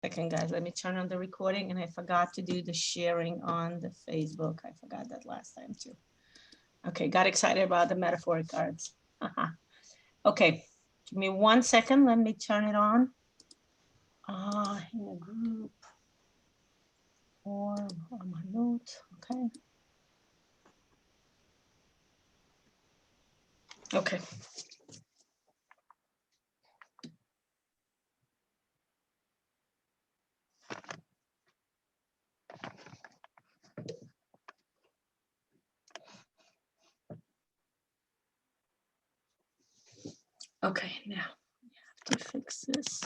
Second, guys, let me turn on the recording, and I forgot to do the sharing on the Facebook. I forgot that last time too. Okay, got excited about the metaphoric cards. Okay, give me 1 second. Let me turn it on. In a group or on my notes. Okay. Okay. Okay, now we have to fix this.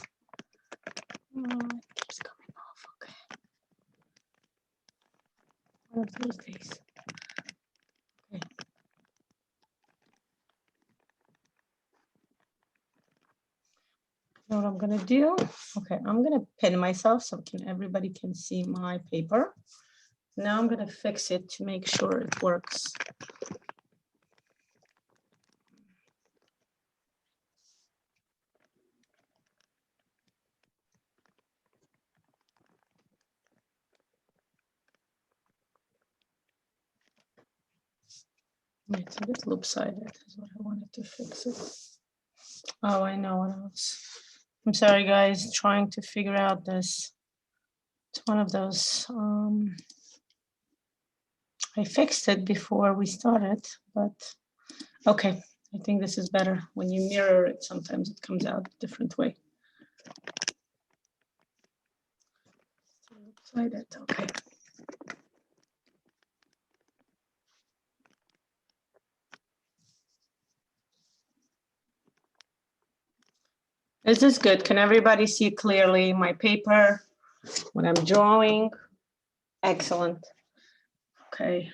Oh, it keeps coming off. Okay. One of those days. Okay. You know what I'm gonna do? Okay, I'm gonna pin myself so everybody can see my paper. Now I'm gonna fix it to make sure it works. It's a bit lopsided, is what I wanted to fix it. Oh, I know what else. I'm sorry, guys, trying to figure out this. It's one of those, I fixed it before we started, but okay. I think this is better. When you mirror it, sometimes it comes out a different way. Lopsided, okay. This is good. Can everybody see clearly my paper, what I'm drawing? Excellent. Okay.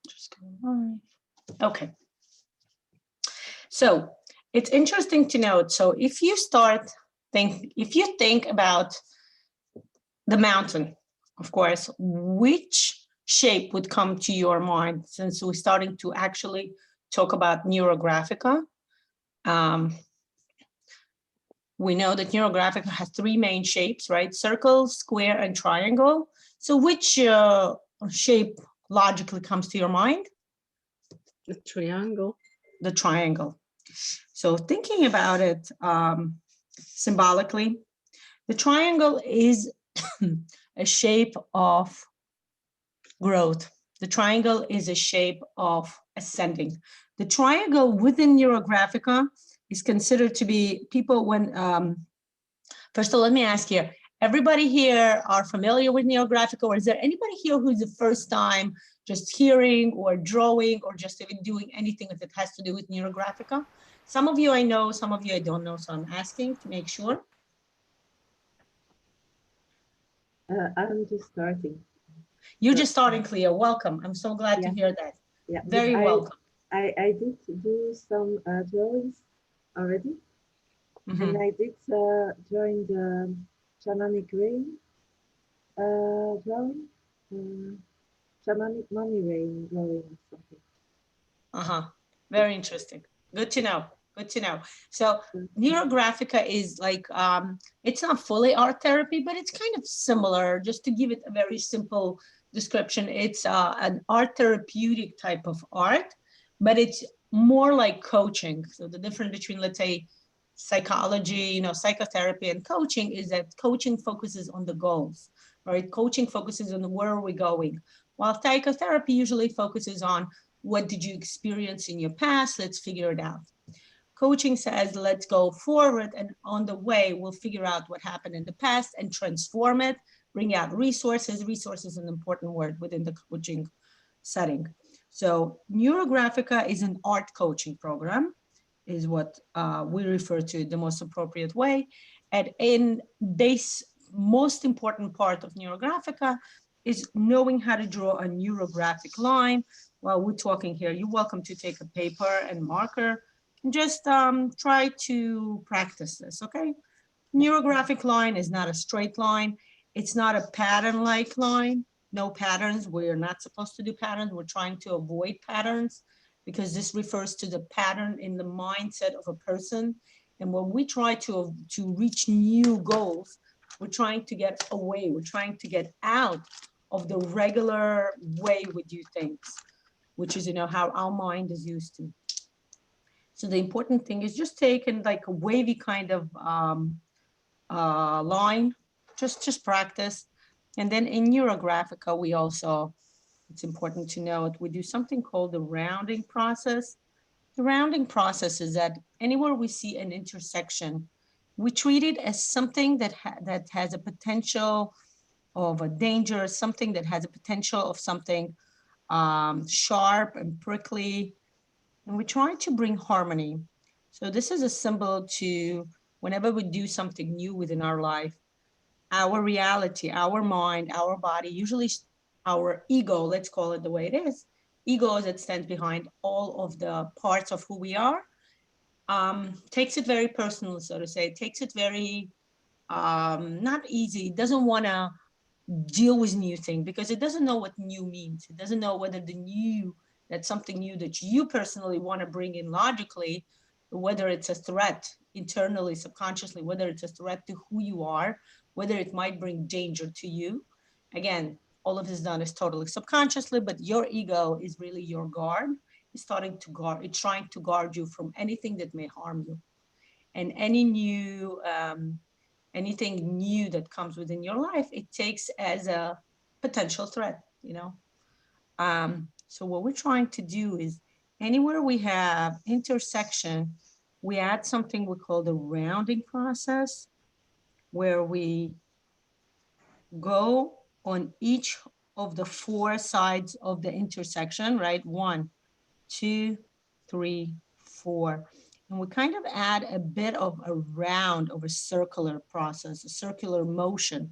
Just go on. Okay. So it's interesting to note. So if you think about the mountain, of course, which shape would come to your mind, since we're starting to actually talk about NeuroGraphica? We know that NeuroGraphica has three main shapes, right? Circle, square, and triangle. So which shape logically comes to your mind? The triangle. The triangle. So thinking about it symbolically, the triangle is a shape of growth. The triangle is a shape of ascending. The triangle within NeuroGraphica is considered to be people when, first of all, let me ask you, everybody here are familiar with NeuroGraphica, or is there anybody here who's the first time just hearing or drawing or just even doing anything that has to do with NeuroGraphica? Some of you I know, some of you I don't know, so I'm asking to make sure. I'm just starting. You're just starting, Cleo. Welcome. I'm so glad to hear that. Yeah. Very welcome. I did do some drawings already. And I did join the shamanic rain drawing, shamanic money rain drawing or something. Very interesting. Good to know. Good to know. So NeuroGraphica is like, it's not fully art therapy, but it's kind of similar. Just to give it a very simple description, it's an art therapeutic type of art, but it's more like coaching. So the difference between, let's say, psychology, psychotherapy and coaching is that coaching focuses on the goals, right? Coaching focuses on where are we going, while psychotherapy usually focuses on what did you experience in your past? Let's figure it out. Coaching says, let's go forward, and on the way, we'll figure out what happened in the past and transform it, bring out resources. Resources is an important word within the coaching setting. So NeuroGraphica is an art coaching program, is what we refer to the most appropriate way. And in this most important part of NeuroGraphica is knowing how to draw a neurographic line. While we're talking here, you're welcome to take a paper and marker and just try to practice this, okay? Neurographic line is not a straight line. It's not a pattern-like line. No patterns. We're not supposed to do patterns. We're trying to avoid patterns. because this refers to the pattern in the mindset of a person. And when we try to reach new goals, we're trying to get away, we're trying to get out of the regular way we do things, which is, you know, how our mind is used to. So the important thing is just taking like a wavy kind of line, just practice. And then in NeuroGraphica, we also, it's important to note, we do something called the rounding process. The rounding process is that anywhere we see an intersection, we treat it as something that has a potential of a danger, something that has a potential of something sharp and prickly, and we try to bring harmony. So this is a symbol to whenever we do something new within our life, our reality, our mind, our body, usually our ego, let's call it the way it is, ego that stands behind all of the parts of who we are, takes it very personal, so to say, takes it very not easy, doesn't want to deal with new thing because it doesn't know what new means. It doesn't know whether the new, that's something new that you personally want to bring in logically, whether it's a threat internally, subconsciously, whether it's a threat to who you are, whether it might bring danger to you. Again, all of this done is totally subconsciously, but your ego is really your guard. It's starting to guard, it's trying to guard you from anything that may harm you. And any new anything new that comes within your life, it takes as a potential threat, you know. So what we're trying to do is anywhere we have intersection, we add something we call the rounding process, where we go on each of the four sides of the intersection, right? 1, 2, 3, 4. And we kind of add a bit of a round of a circular process, a circular motion.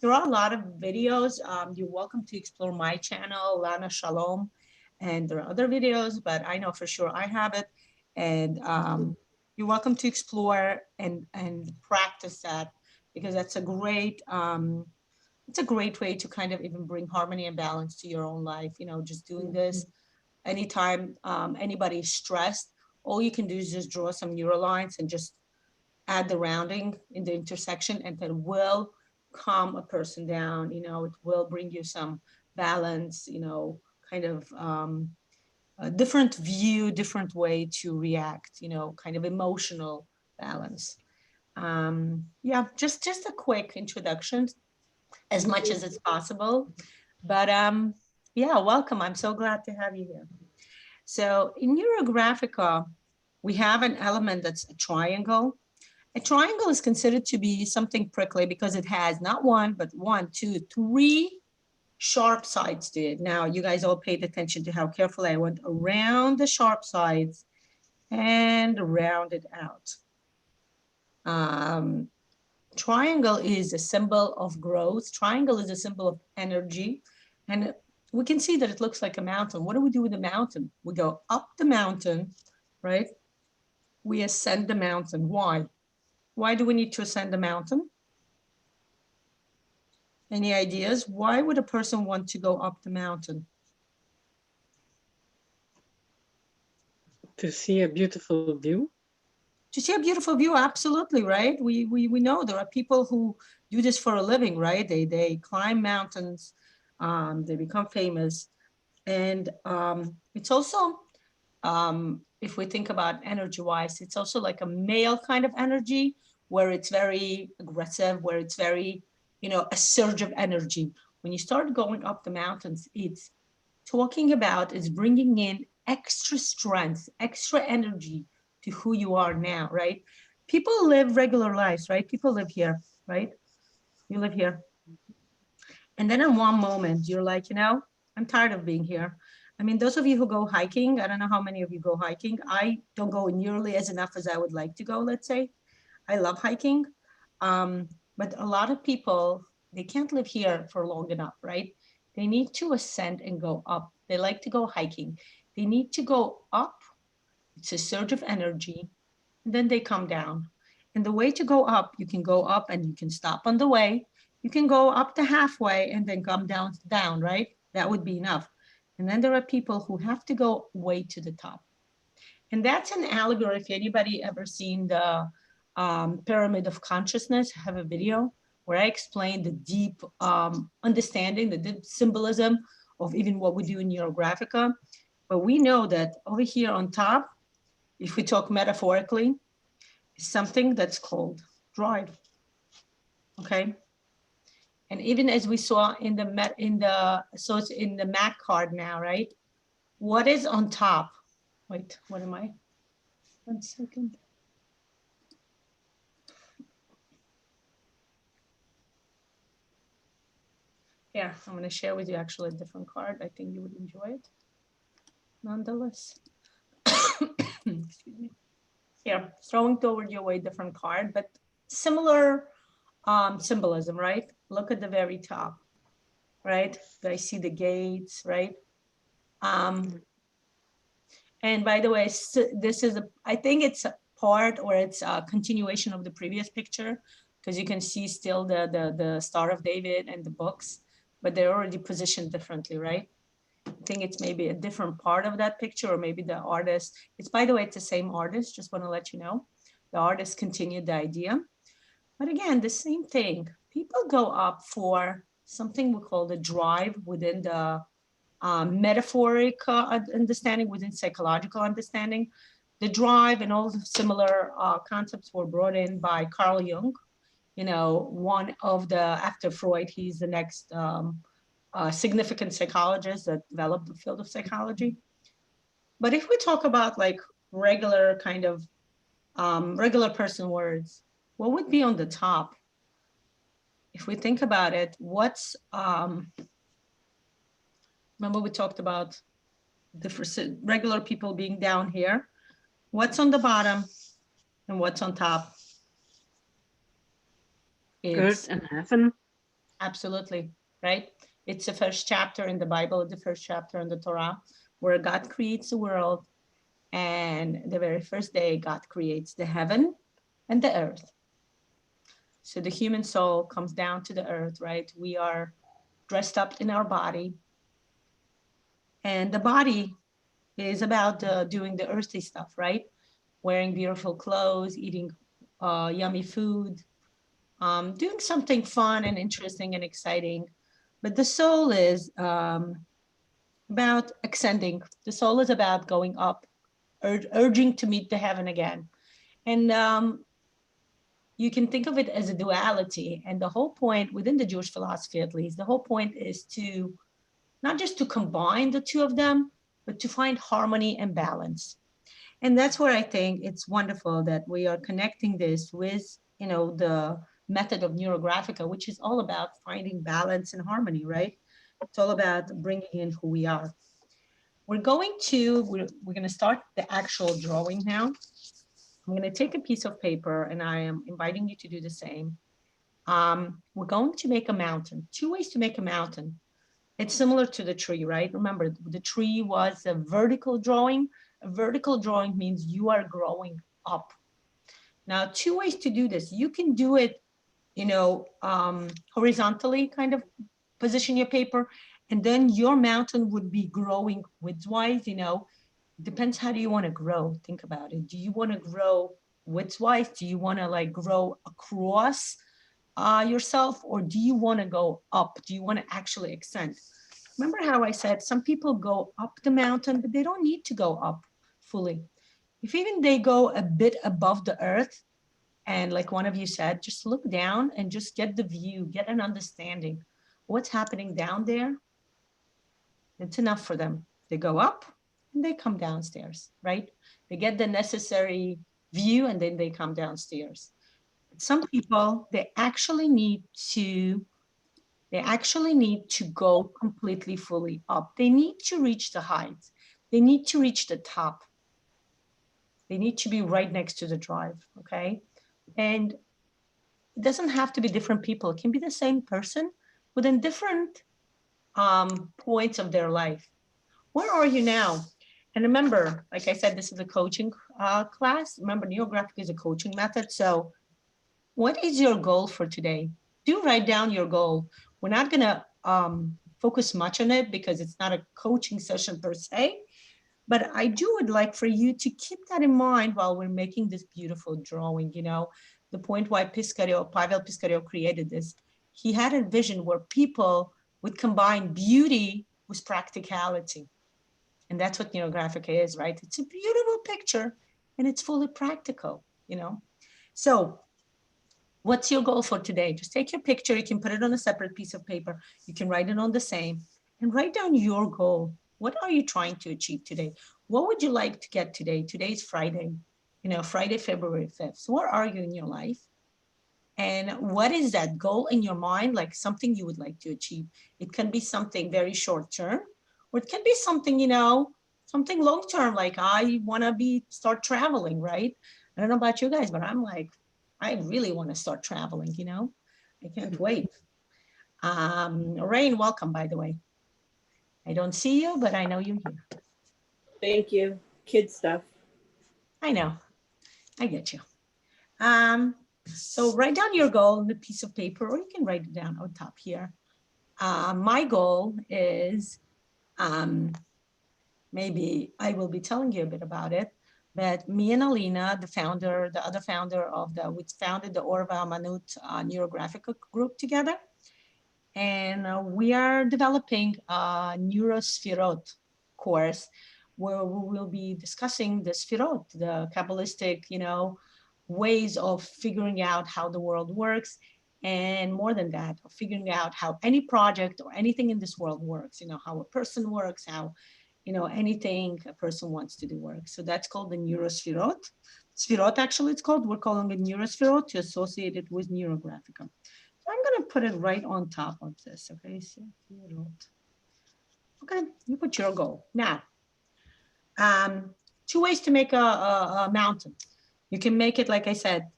There are a lot of videos. You're welcome to explore my channel, Lana Shalom. And there are other videos, but I know for sure I have it. And you're welcome to explore and practice that, because that's a great, it's a great way to kind of even bring harmony and balance to your own life. You know, just doing this anytime anybody's stressed, all you can do is just draw some neural lines and just add the rounding in the intersection, and that will calm a person down. You know, it will bring you some balance, you know, kind of a different view, different way to react, you know, kind of emotional balance. Yeah, just a quick introduction, as much as it's possible. But yeah, welcome. I'm so glad to have you here. So in NeuroGraphica, we have an element that's a triangle. A triangle is considered to be something prickly because it has not one, but 1, 2, 3 sharp sides to it. Now, you guys all paid attention to how carefully I went around the sharp sides and round it out. Triangle is a symbol of growth. Triangle is a symbol of energy. And we can see that it looks like a mountain. What do we do with the mountain? We go up the mountain, right? We ascend the mountain. Why? Why do we need to ascend the mountain? Any ideas? Why would a person want to go up the mountain? To see a beautiful view. To see a beautiful view, absolutely, right? We know there are people who do this for a living, right? They climb mountains, they become famous. And it's also, if we think about energy-wise, it's also like a male kind of energy, where it's very aggressive, where it's very, you know, a surge of energy. When you start going up the mountains, it's talking about, it's bringing in extra strength, extra energy to who you are now, right? People live regular lives, right? People live here, right? You live here. And then in one moment, you're like, you know, I'm tired of being here. I mean, those of you who go hiking, I don't know how many of you go hiking. I don't go nearly as enough as I would like to go, let's say. I love hiking. But a lot of people, they can't live here for long enough, right? They need to ascend and go up. They like to go hiking. They need to go up. It's a surge of energy. And then they come down. And the way to go up, you can go up and you can stop on the way. You can go up to halfway and then come down, right? That would be enough. And then there are people who have to go way to the top. And that's an allegory. If anybody ever seen the Pyramid of Consciousness, I have a video where I explain the deep understanding, the deep symbolism of even what we do in NeuroGraphica. But we know that over here on top, if we talk metaphorically, is something that's called drive. Okay. And even as we saw in the so it's in the Mac card now, right? What is on top? Wait, what am I? 1 second. Yeah, I'm going to share with you actually a different card. I think you would enjoy it nonetheless. Excuse me. Here, throwing toward your way different card, but similar symbolism, right? Look at the very top, right? I see the gates, right? And by the way, this is I think it's a part or it's a continuation of the previous picture, because you can see still the Star of David and the books, but they're already positioned differently, right? I think it's maybe a different part of that picture, or maybe the artist. It's, by the way, it's the same artist. Just want to let you know, the artist continued the idea. But again, the same thing. People go up for something we call the drive within the metaphoric understanding, within psychological understanding. The drive and all the similar concepts were brought in by Carl Jung. You know, one of the, after Freud, he's the next significant psychologist that developed the field of psychology. But if we talk about like regular kind of regular person words, what would be on the top? If we think about it, what's, remember we talked about the regular people being down here. What's on the bottom and what's on top? Earth and heaven. Absolutely, right? It's the first chapter in the Bible, the first chapter in the Torah, where God creates the world. And the very first day, God creates the heaven and the earth. So the human soul comes down to the earth, right? We are dressed up in our body. And the body is about doing the earthly stuff, right? Wearing beautiful clothes, eating yummy food, doing something fun and interesting and exciting. But the soul is about ascending. The soul is about going up, urging to meet the heaven again. And you can think of it as a duality. And the whole point within the Jewish philosophy, at least, the whole point is to not just to combine the two of them, but to find harmony and balance. And that's where I think it's wonderful that we are connecting this with, you know, the method of NeuroGraphica, which is all about finding balance and harmony, right? It's all about bringing in who we are. We're going to start the actual drawing now. I'm going to take a piece of paper, and I am inviting you to do the same. We're going to make a mountain. 2 ways to make a mountain. It's similar to the tree, right? Remember, the tree was a vertical drawing. A vertical drawing means you are growing up. Now, 2 ways to do this. You can do it, you know, horizontally, kind of position your paper, and then your mountain would be growing widthwise, you know. Depends how do you want to grow. Think about it. Do you want to grow widthwise? Do you want to like grow across yourself, or do you want to go up? Do you want to actually ascend? Remember how I said some people go up the mountain, but they don't need to go up fully. If even they go a bit above the earth, and like one of you said, just look down and just get the view, get an understanding what's happening down there. It's enough for them. They go up and they come downstairs, right? They get the necessary view and then they come downstairs. Some people, they actually need to go completely fully up. They need to reach the heights. They need to reach the top. They need to be right next to the drive, okay? And it doesn't have to be different people. It can be the same person within different points of their life. Where are you now? And remember, like I said, this is a coaching class. Remember, NeuroGraphic is a coaching method. So what is your goal for today? Do write down your goal. We're not gonna focus much on it because it's not a coaching session per se. But I would like for you to keep that in mind while we're making this beautiful drawing. You know, the point why Pavel Piskarev created this, he had a vision where people would combine beauty with practicality. And that's what NeuroGraphica is, right? It's a beautiful picture and it's fully practical, you know? So what's your goal for today? Just take your picture. You can put it on a separate piece of paper. You can write it on the same and write down your goal. What are you trying to achieve today? What would you like to get today? Today's Friday, you know, Friday, February 5th. So where are you in your life? And what is that goal in your mind? Like something you would like to achieve. It can be something very short term, or it can be something, you know, something long term, like I want to start traveling, right? I don't know about you guys, but I'm like, I really want to start traveling, you know? I can't wait. Rain, welcome, by the way. I don't see you, but I know you're here. Thank you. Kid stuff. I know. I get you. So write down your goal on a piece of paper, or you can write it down on top here. My goal is, maybe I will be telling you a bit about it, but me and Alina, the other founder of we founded the Orva Manut Neurographic group together. And we are developing a Neurosphirot course where we will be discussing the Sphirot, the Kabbalistic, you know, ways of figuring out how the world works. And more than that, of figuring out how any project or anything in this world works, you know, how a person works, how, you know, anything a person wants to do works. So that's called the Neurosphirot. Sphirot, actually, it's called. We're calling it Neurosphirot to associate it with NeuroGraphica. So I'm going to put it right on top of this, okay? So, okay, you put your goal. Now, two ways to make a mountain. You can make it, like I said,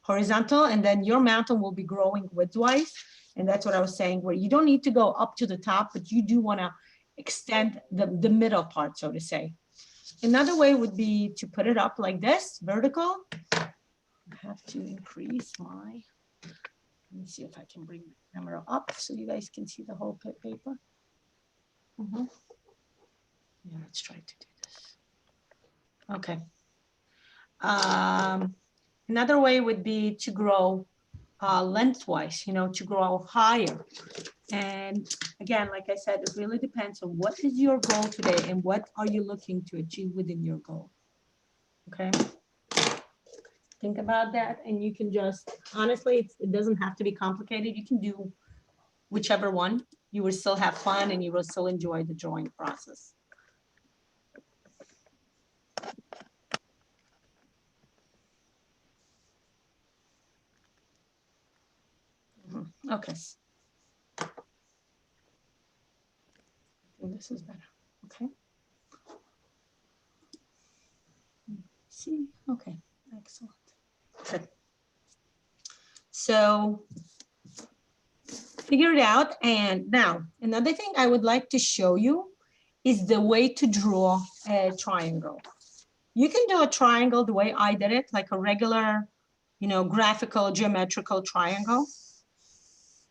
horizontal, and then your mountain will be growing widthwise. And that's what I was saying, where you don't need to go up to the top, but you do want to extend the middle part, so to say. Another way would be to put it up like this, vertical. I have to increase my, let me see if I can bring the camera up so you guys can see the whole paper. Yeah, let's try to do this. Okay. Another way would be to grow lengthwise, you know, to grow higher. And again, like I said, it really depends on what is your goal today and what are you looking to achieve within your goal. Okay. Think about that, and you can just, honestly, it doesn't have to be complicated. You can do whichever one. You will still have fun and you will still enjoy the drawing process. Okay. I think this is better. Okay. See, okay, excellent. Good. So figure it out. And now another thing I would like to show you is the way to draw a triangle. You can do a triangle the way I did it, like a regular, you know, graphical, geometrical triangle,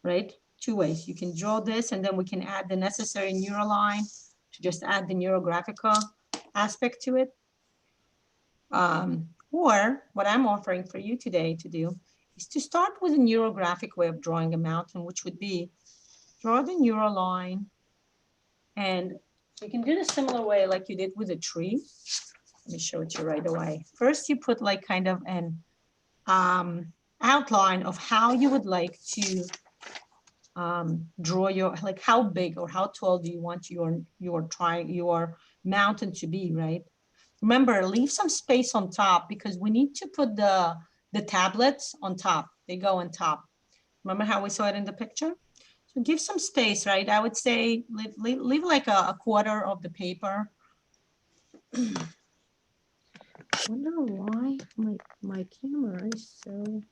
right? Two ways. You can draw this, and then we can add the necessary neural line to just add the NeuroGraphica aspect to it. Or what I'm offering for you today to do is to start with a NeuroGraphic way of drawing a mountain, which would be draw the neural line. And you can do the similar way like you did with a tree. Let me show it to you right away. First, you put like kind of an outline of how you would like to draw your, like how big or how tall do you want your mountain to be, right? Remember, leave some space on top because we need to put the tablets on top. They go on top. Remember how we saw it in the picture? So give some space, right? I would say leave like a quarter of the paper. I wonder why my camera is so,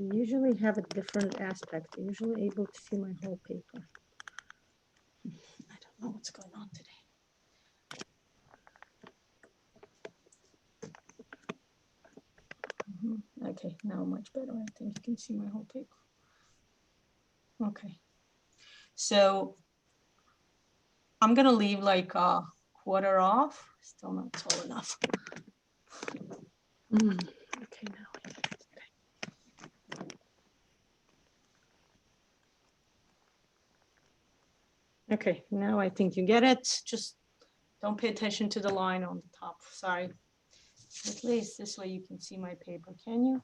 I usually have a different aspect. I'm usually able to see my whole paper. I don't know what's going on today. Okay, now much better. I think you can see my whole paper. Okay. So I'm gonna leave like a quarter off. Still not tall enough. Okay, now. Okay, now I think you get it. Just don't pay attention to the line on the top. Sorry. At least this way you can see my paper. Can you?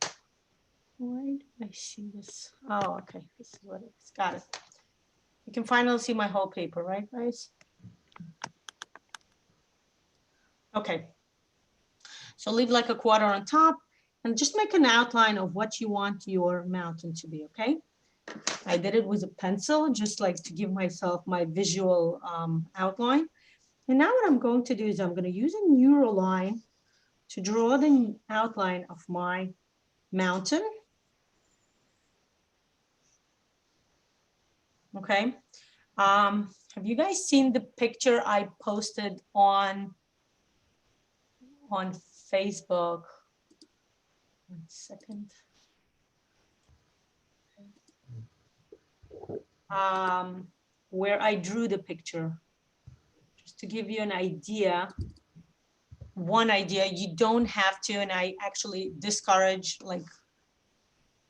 Why do I see this? Oh, okay. This is what it's got it. You can finally see my whole paper, right, guys? Okay. So leave like a quarter on top and just make an outline of what you want your mountain to be, okay? I did it with a pencil, just like to give myself my visual outline. And now what I'm going to do is I'm going to use a neural line to draw the outline of my mountain. Okay. Have you guys seen the picture I posted on Facebook? 1 second. Where I drew the picture, just to give you an idea. One idea, you don't have to, and I actually discourage like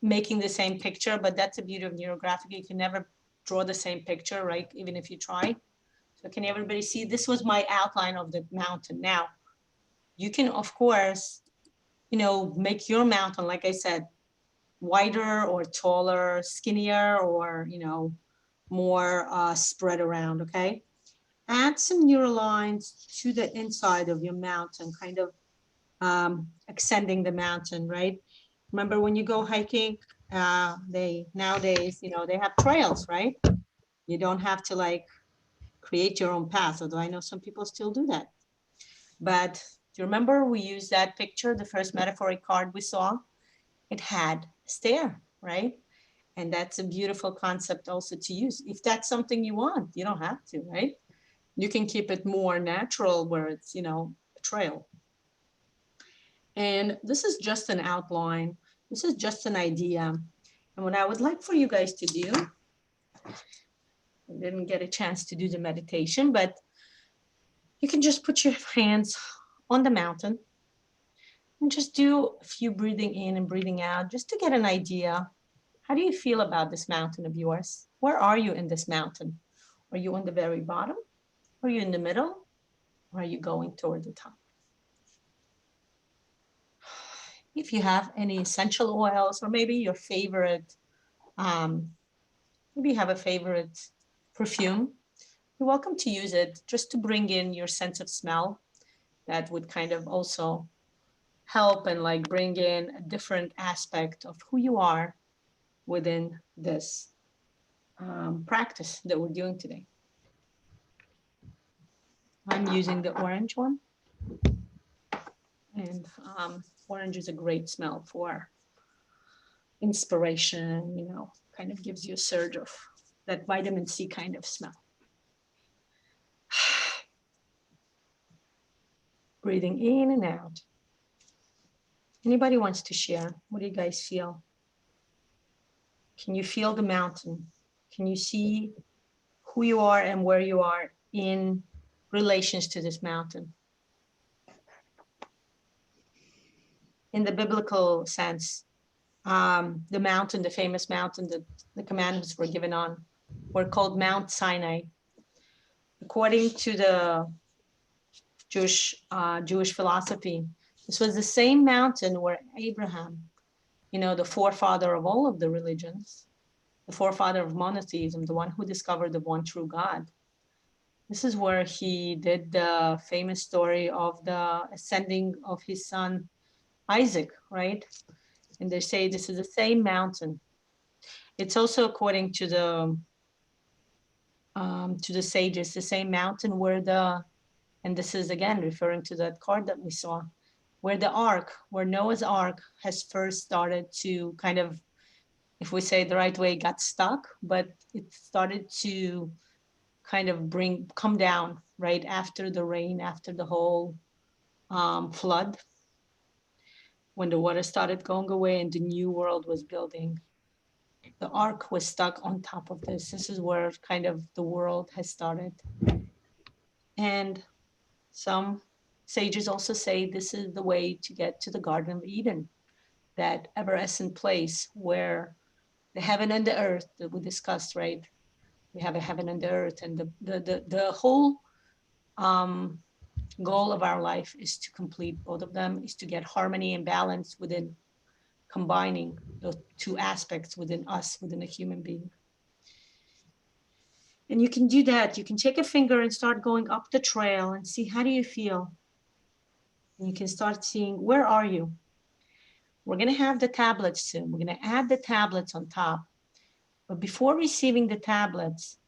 making the same picture, but that's the beauty of NeuroGraphic. You can never draw the same picture, right? Even if you try. So can everybody see? This was my outline of the mountain. Now, you can, of course, you know, make your mountain, like I said, wider or taller, skinnier, or, you know, more spread around, okay? Add some neural lines to the inside of your mountain, kind of extending the mountain, right? Remember when you go hiking, they nowadays, you know, they have trails, right? You don't have to like create your own path, although I know some people still do that. But do you remember we used that picture, the first metaphoric card we saw? It had a stair, right? And that's a beautiful concept also to use. If that's something you want, you don't have to, right? You can keep it more natural where it's, you know, a trail. And this is just an outline. This is just an idea. And what I would like for you guys to do, I didn't get a chance to do the meditation, but you can just put your hands on the mountain and just do a few breathing in and breathing out, just to get an idea. How do you feel about this mountain of yours? Where are you in this mountain? Are you on the very bottom? Are you in the middle? Or are you going toward the top? If you have any essential oils, or maybe your favorite, maybe you have a favorite perfume, you're welcome to use it just to bring in your sense of smell. That would kind of also help and like bring in a different aspect of who you are within this practice that we're doing today. I'm using the orange one. And orange is a great smell for inspiration, you know, kind of gives you a surge of that vitamin C kind of smell. Breathing in and out. Anybody wants to share? What do you guys feel? Can you feel the mountain? Can you see who you are and where you are in relations to this mountain? In the biblical sense, the mountain, the famous mountain that the commandments were given on, were called Mount Sinai. According to the Jewish philosophy, this was the same mountain where Abraham, you know, the forefather of all of the religions, the forefather of monotheism, the one who discovered the one true God. This is where he did the famous story of the ascending of his son Isaac, right? And they say this is the same mountain. It's also according to the sages, the same mountain where and this is again referring to that card that we saw, where where Noah's Ark has first started to kind of, if we say it the right way, got stuck, but it started to kind of come down right after the rain, after the whole flood, when the water started going away and the new world was building. The ark was stuck on top of this. This is where kind of the world has started. And some sages also say this is the way to get to the Garden of Eden, that ever-present place where the heaven and the earth that we discussed, right? We have a heaven and the earth, and the whole goal of our life is to complete both of them, is to get harmony and balance within combining those two aspects within us, within a human being. And you can do that. You can take a finger and start going up the trail and see, how do you feel? And you can start seeing, where are you? We're going to have the tablets soon. We're going to add the tablets on top. But before receiving the tablets,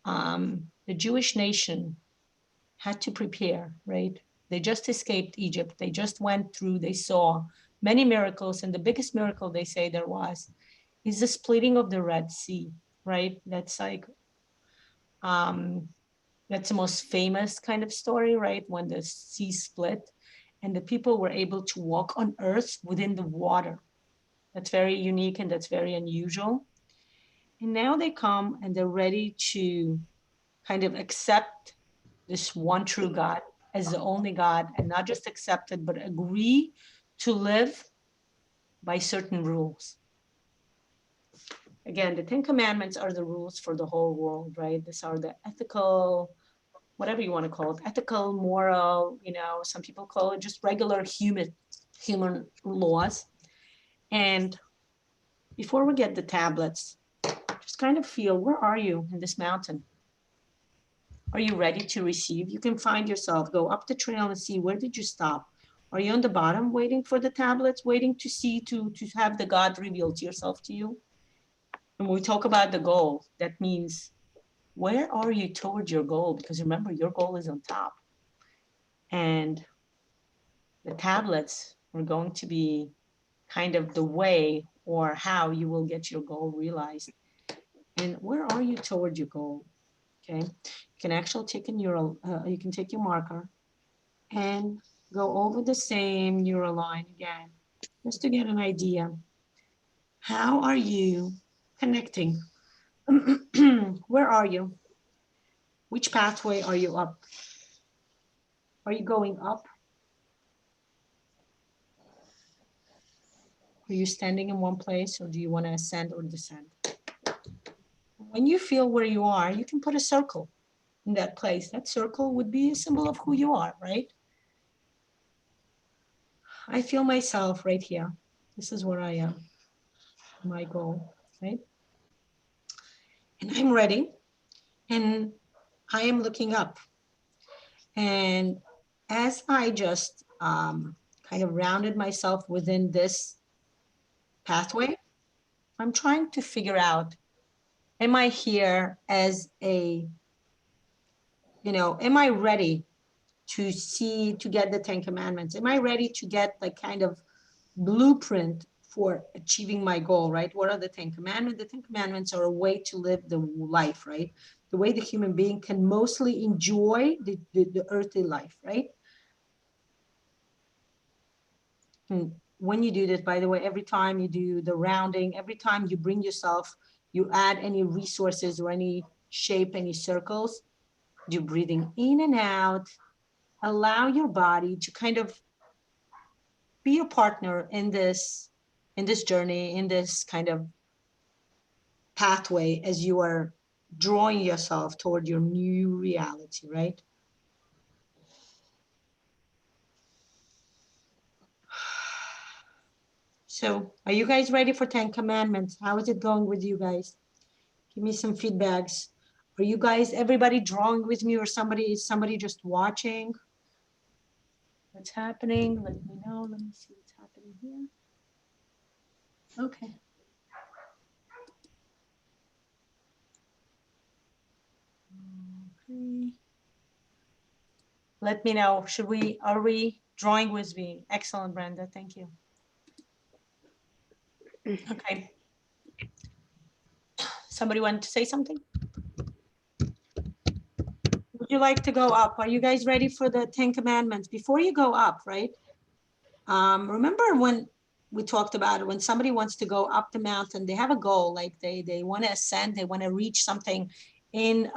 the Jewish nation had to prepare, right? They just escaped Egypt. They just went through, they saw many miracles. And the biggest miracle they say there was is the splitting of the Red Sea, right? That's like, that's the most famous kind of story, right? When the sea split and the people were able to walk on earth within the water. That's very unique and that's very unusual. And now they come and they're ready to kind of accept this one true God as the only God, and not just accept it, but agree to live by certain rules. Again, the 10 Commandments are the rules for the whole world, right? These are the ethical, whatever you want to call it, ethical, moral, you know, some people call it just regular human laws. And before we get the tablets, just kind of feel, where are you in this mountain? Are you ready to receive? You can find yourself, go up the trail and see, where did you stop? Are you on the bottom waiting for the tablets, waiting to see, to have the God revealed yourself to you? And when we talk about the goal, that means, where are you towards your goal? Because remember, your goal is on top. And the tablets are going to be kind of the way or how you will get your goal realized. And where are you toward your goal? Okay, you can actually take a you can take your marker and go over the same neural line again, just to get an idea. How are you connecting? Where are you? Which pathway are you up? Are you going up? Are you standing in one place, or do you want to ascend or descend? When you feel where you are, you can put a circle in that place. That circle would be a symbol of who you are, right? I feel myself right here. This is where I am, my goal, right? And I'm ready, and I am looking up. And as I just kind of rounded myself within this pathway, I'm trying to figure out, am I here as a, you know, am I ready to see, to get the 10 Commandments? Am I ready to get the kind of blueprint for achieving my goal, right? What are the 10 Commandments? The 10 Commandments are a way to live the life, right? The way the human being can mostly enjoy the earthly life, right? And when you do this, by the way, every time you do the rounding, every time you bring yourself, you add any resources or any shape, any circles, you're breathing in and out. Allow your body to kind of be a partner in this journey, in this kind of pathway as you are drawing yourself toward your new reality, right? So are you guys ready for 10 Commandments? How is it going with you guys? Give me some feedbacks. Are you guys, everybody drawing with me, or is somebody just watching? What's happening? Let me know. Let me see what's happening here. Okay. Okay. Let me know. Are we drawing with me? Excellent, Brenda. Thank you. Okay. Somebody want to say something? Would you like to go up? Are you guys ready for the 10 Commandments? Before you go up, right? Remember when we talked about it, when somebody wants to go up the mountain, they have a goal, like they want to ascend, they want to reach something in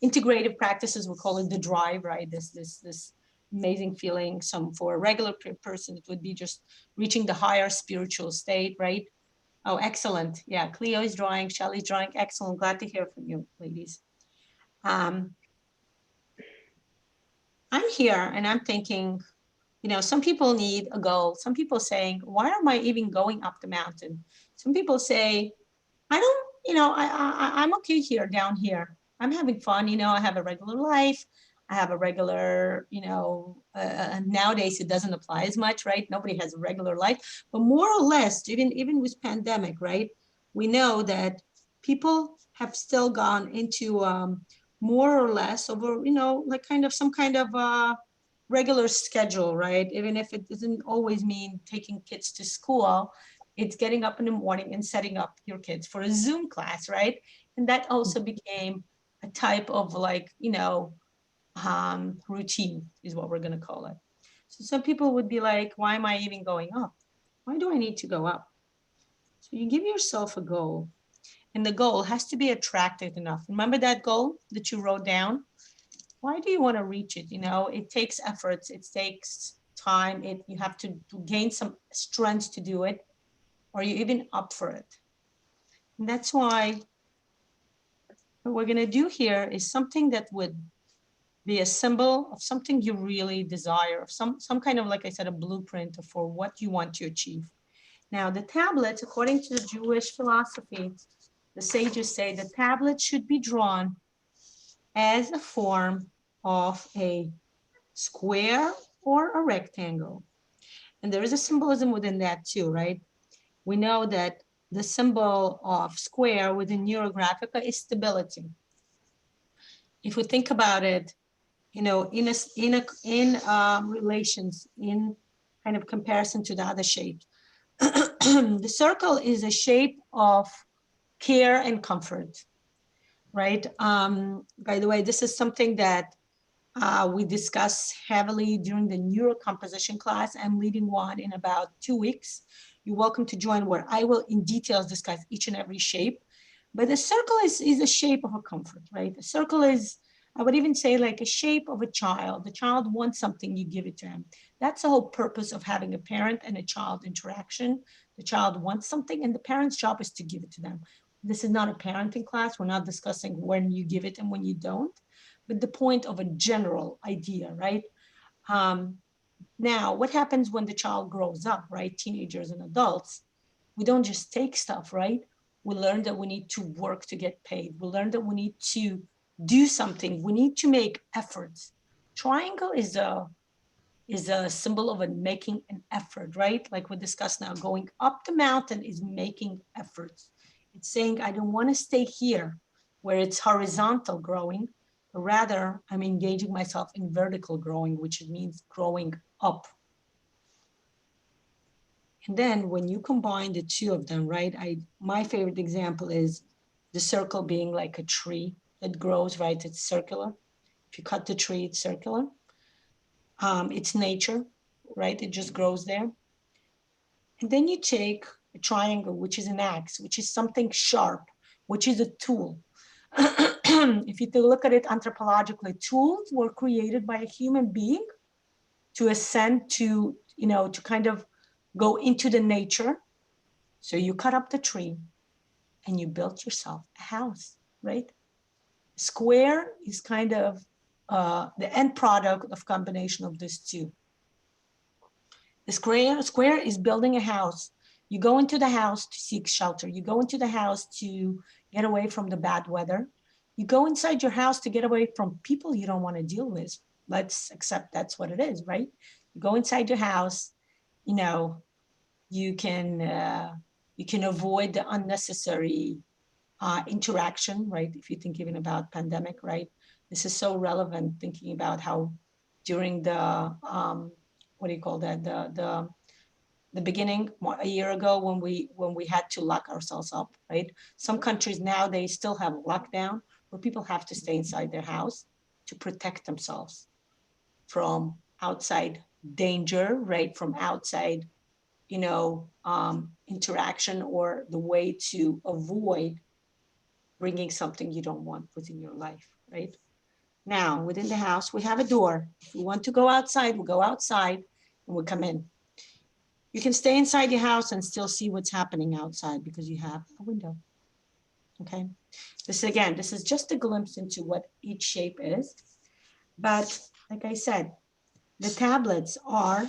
integrative practices, we call it the drive, right? This amazing feeling. Some for a regular person, it would be just reaching the higher spiritual state, right? Oh, excellent. Yeah, Cleo is drawing, Shelly's drawing. Excellent. Glad to hear from you, ladies. I'm here and I'm thinking, you know, some people need a goal. Some people saying, why am I even going up the mountain? Some people say, I don't, you know, I'm okay here, down here. I'm having fun, you know, I have a regular life. I have a regular, you know, nowadays it doesn't apply as much, right? Nobody has a regular life, but more or less, even with pandemic, right? We know that people have still gone into more or less over, you know, like kind of some kind of regular schedule, right? Even if it doesn't always mean taking kids to school, it's getting up in the morning and setting up your kids for a Zoom class, right? And that also became a type of like, you know, routine is what we're going to call it. So some people would be like, why am I even going up? Why do I need to go up? So you give yourself a goal, and the goal has to be attractive enough. Remember that goal that you wrote down? Why do you want to reach it? You know, it takes efforts, it takes time, you have to gain some strength to do it, or you even up for it. And that's why what we're going to do here is something that would be a symbol of something you really desire, of some kind of, like I said, a blueprint for what you want to achieve. Now, the tablets, according to the Jewish philosophy, the sages say the tablet should be drawn as a form of a square or a rectangle. And there is a symbolism within that too, right? We know that the symbol of square within NeuroGraphica is stability. If we think about it, you know, in relations, in kind of comparison to the other shapes, the circle is a shape of care and comfort, right? By the way, this is something that we discuss heavily during the neurocomposition class. I'm leading one in about 2 weeks. You're welcome to join, where I will in details discuss each and every shape. But the circle is a shape of a comfort, right? The circle is, I would even say, like a shape of a child. The child wants something, you give it to him. That's the whole purpose of having a parent and a child interaction. The child wants something and the parent's job is to give it to them. This is not a parenting class. We're not discussing when you give it and when you don't, but the point of a general idea, right? Now, what happens when the child grows up, right? Teenagers and adults, we don't just take stuff, right? We learn that we need to work to get paid. We learn that we need to do something. We need to make efforts. Triangle is a symbol of making an effort, right? Like we discussed now, going up the mountain is making efforts. It's saying, I don't want to stay here where it's horizontal growing, but rather I'm engaging myself in vertical growing, which means growing up. And then when you combine the two of them, right? My favorite example is the circle being like a tree that grows, right? It's circular. If you cut the tree, it's circular. It's nature, right? It just grows there. And then you take a triangle, which is an axe, which is something sharp, which is a tool. If you look at it anthropologically, tools were created by a human being to ascend to, you know, to kind of go into the nature. So you cut up the tree and you built yourself a house, right? Square is kind of the end product of combination of these two. The square is building a house. You go into the house to seek shelter. You go into the house to get away from the bad weather. You go inside your house to get away from people you don't want to deal with. Let's accept that's what it is, right? You go inside your house, you know, you can avoid the unnecessary interaction, right? If you think even about pandemic, right? This is so relevant, thinking about how during the what do you call that? The beginning, a year ago, when we had to lock ourselves up, right? Some countries now, they still have lockdown where people have to stay inside their house to protect themselves from outside danger, right? From outside, you know, interaction, or the way to avoid bringing something you don't want within your life, right? Now, within the house, we have a door. If we want to go outside, we'll go outside and we'll come in. You can stay inside your house and still see what's happening outside because you have a window. Okay. This is just a glimpse into what each shape is. But like I said, the tablets are,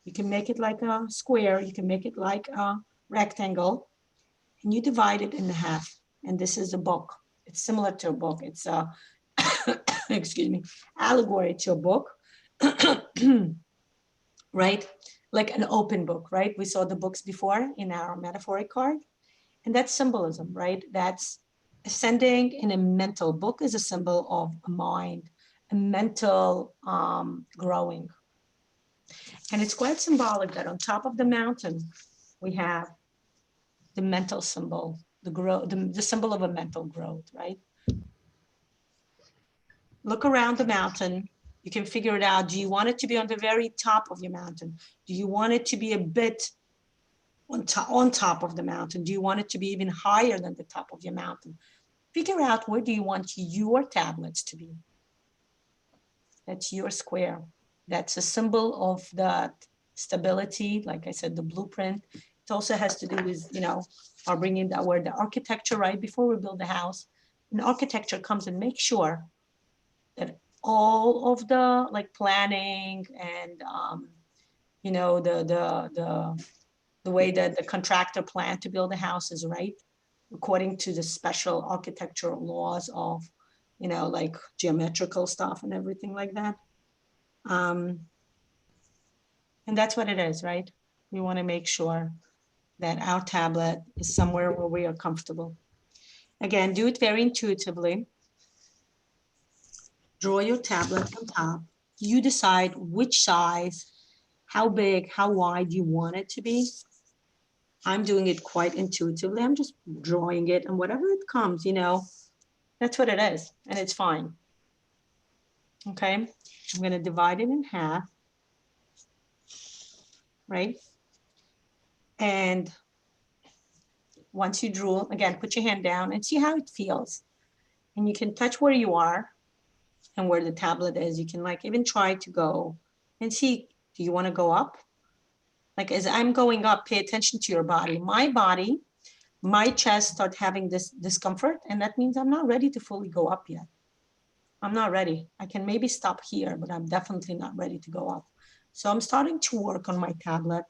you can make it like a square, you can make it like a rectangle, and you divide it in half. And this is a book. It's similar to a book. It's a, excuse me, allegory to a book, right? Like an open book, right? We saw the books before in our metaphoric card. And that's symbolism, right? That's ascending in a mental book is a symbol of a mind, a mental growing. And it's quite symbolic that on top of the mountain, we have the mental symbol, the symbol of a mental growth, right? Look around the mountain. You can figure it out. Do you want it to be on the very top of your mountain? Do you want it to be a bit on top of the mountain? Do you want it to be even higher than the top of your mountain? Figure out where do you want your tablets to be. That's your square. That's a symbol of that stability. Like I said, the blueprint. It also has to do with, I'll bring in that word, the architecture, right? Before we build the house, an architecture comes and makes sure that all of the like planning and, the way that the contractor planned to build a house is right, according to the special architectural laws of, like geometrical stuff and everything like that. And that's what it is, right? We want to make sure that our tablet is somewhere where we are comfortable. Again, do it very intuitively. Draw your tablet on top. You decide which size, how big, how wide you want it to be. I'm doing it quite intuitively. I'm just drawing it, and whatever it comes, that's what it is, and it's fine. Okay, I'm going to divide it in half, right? And once you drew, again, put your hand down and see how it feels. And you can touch where you are and where the tablet is. You can like even try to go and see, do you want to go up? Like as I'm going up, pay attention to your body. My chest start having this discomfort, and that means I'm not ready to fully go up yet. I'm not ready. I can maybe stop here, but I'm definitely not ready to go up. So I'm starting to work on my tablet.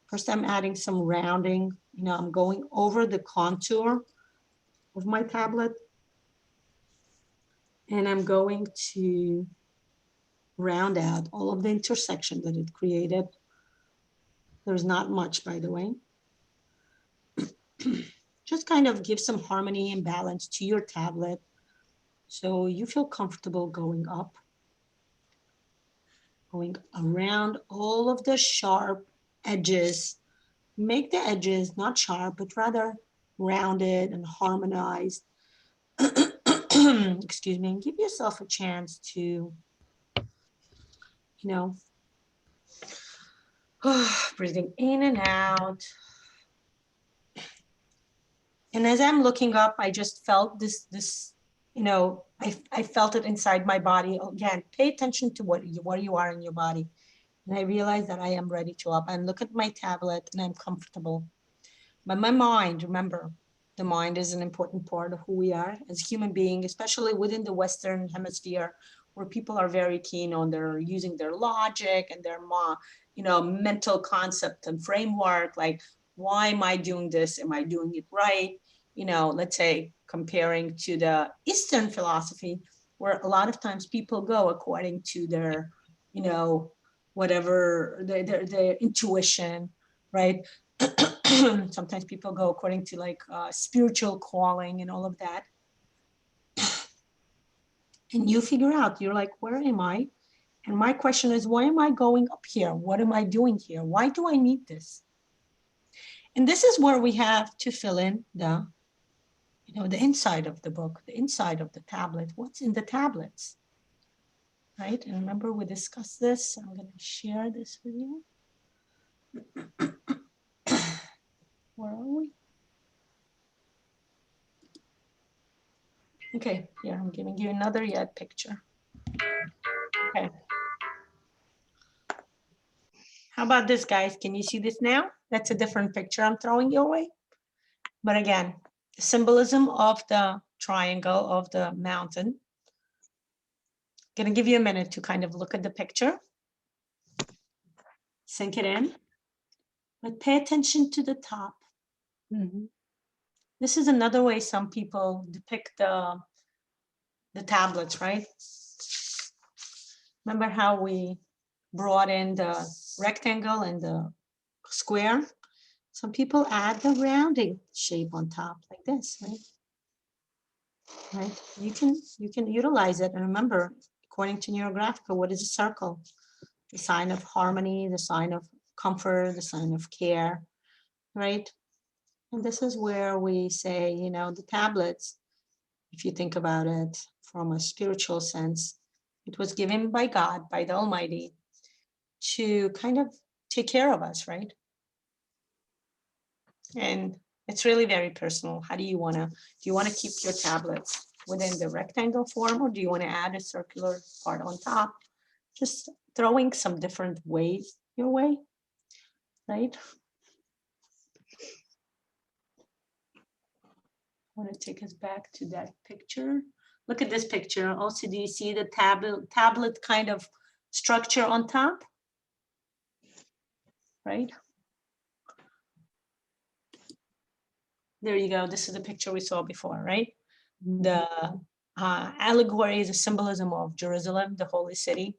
First, I'm adding some rounding. I'm going over the contour of my tablet, and I'm going to round out all of the intersection that it created. There's not much, by the way. Just kind of give some harmony and balance to your tablet so you feel comfortable going up, going around all of the sharp edges. Make the edges not sharp, but rather rounded and harmonized. Excuse me, and give yourself a chance to, breathing in and out. And as I'm looking up, I just felt this, I felt it inside my body. Again, pay attention to where you are in your body. And I realized that I am ready to up. And look at my tablet and I'm comfortable. But my mind, remember, the mind is an important part of who we are as human beings, especially within the Western hemisphere, where people are very keen on using their logic and their mental concept and framework. Like, why am I doing this? Am I doing it right? Let's say comparing to the Eastern philosophy, where a lot of times people go according to their, whatever their intuition, right? Sometimes people go according to like spiritual calling and all of that. And you figure out, you're like, where am I? And my question is, why am I going up here? What am I doing here? Why do I need this? And this is where we have to fill in the inside of the book, the inside of the tablet. What's in the tablets, right? And remember, we discussed this. I'm going to share this with you. Where are we? Okay, here, I'm giving you another yet picture. Okay. How about this, guys? Can you see this now? That's a different picture I'm throwing your way. But again, the symbolism of the triangle of the mountain. Gonna give you a minute to kind of look at the picture. Sink it in. But pay attention to the top. This is another way some people depict the tablets, right? Remember how we brought in the rectangle and the square? Some people add the rounding shape on top like this, right? Right? You can utilize it. And remember, according to NeuroGraphica, what is a circle? The sign of harmony, the sign of comfort, the sign of care, right? And this is where we say, you know, the tablets, if you think about it from a spiritual sense, it was given by God, by the Almighty, to kind of take care of us, right? And it's really very personal. How do you want to, do you want to keep your tablets within the rectangle form, or do you want to add a circular part on top? Just throwing some different ways your way, right? I want to take us back to that picture. Look at this picture. Also, do you see the tablet kind of structure on top? Right? There you go. This is the picture we saw before, right? The allegory is a symbolism of Jerusalem, the holy city,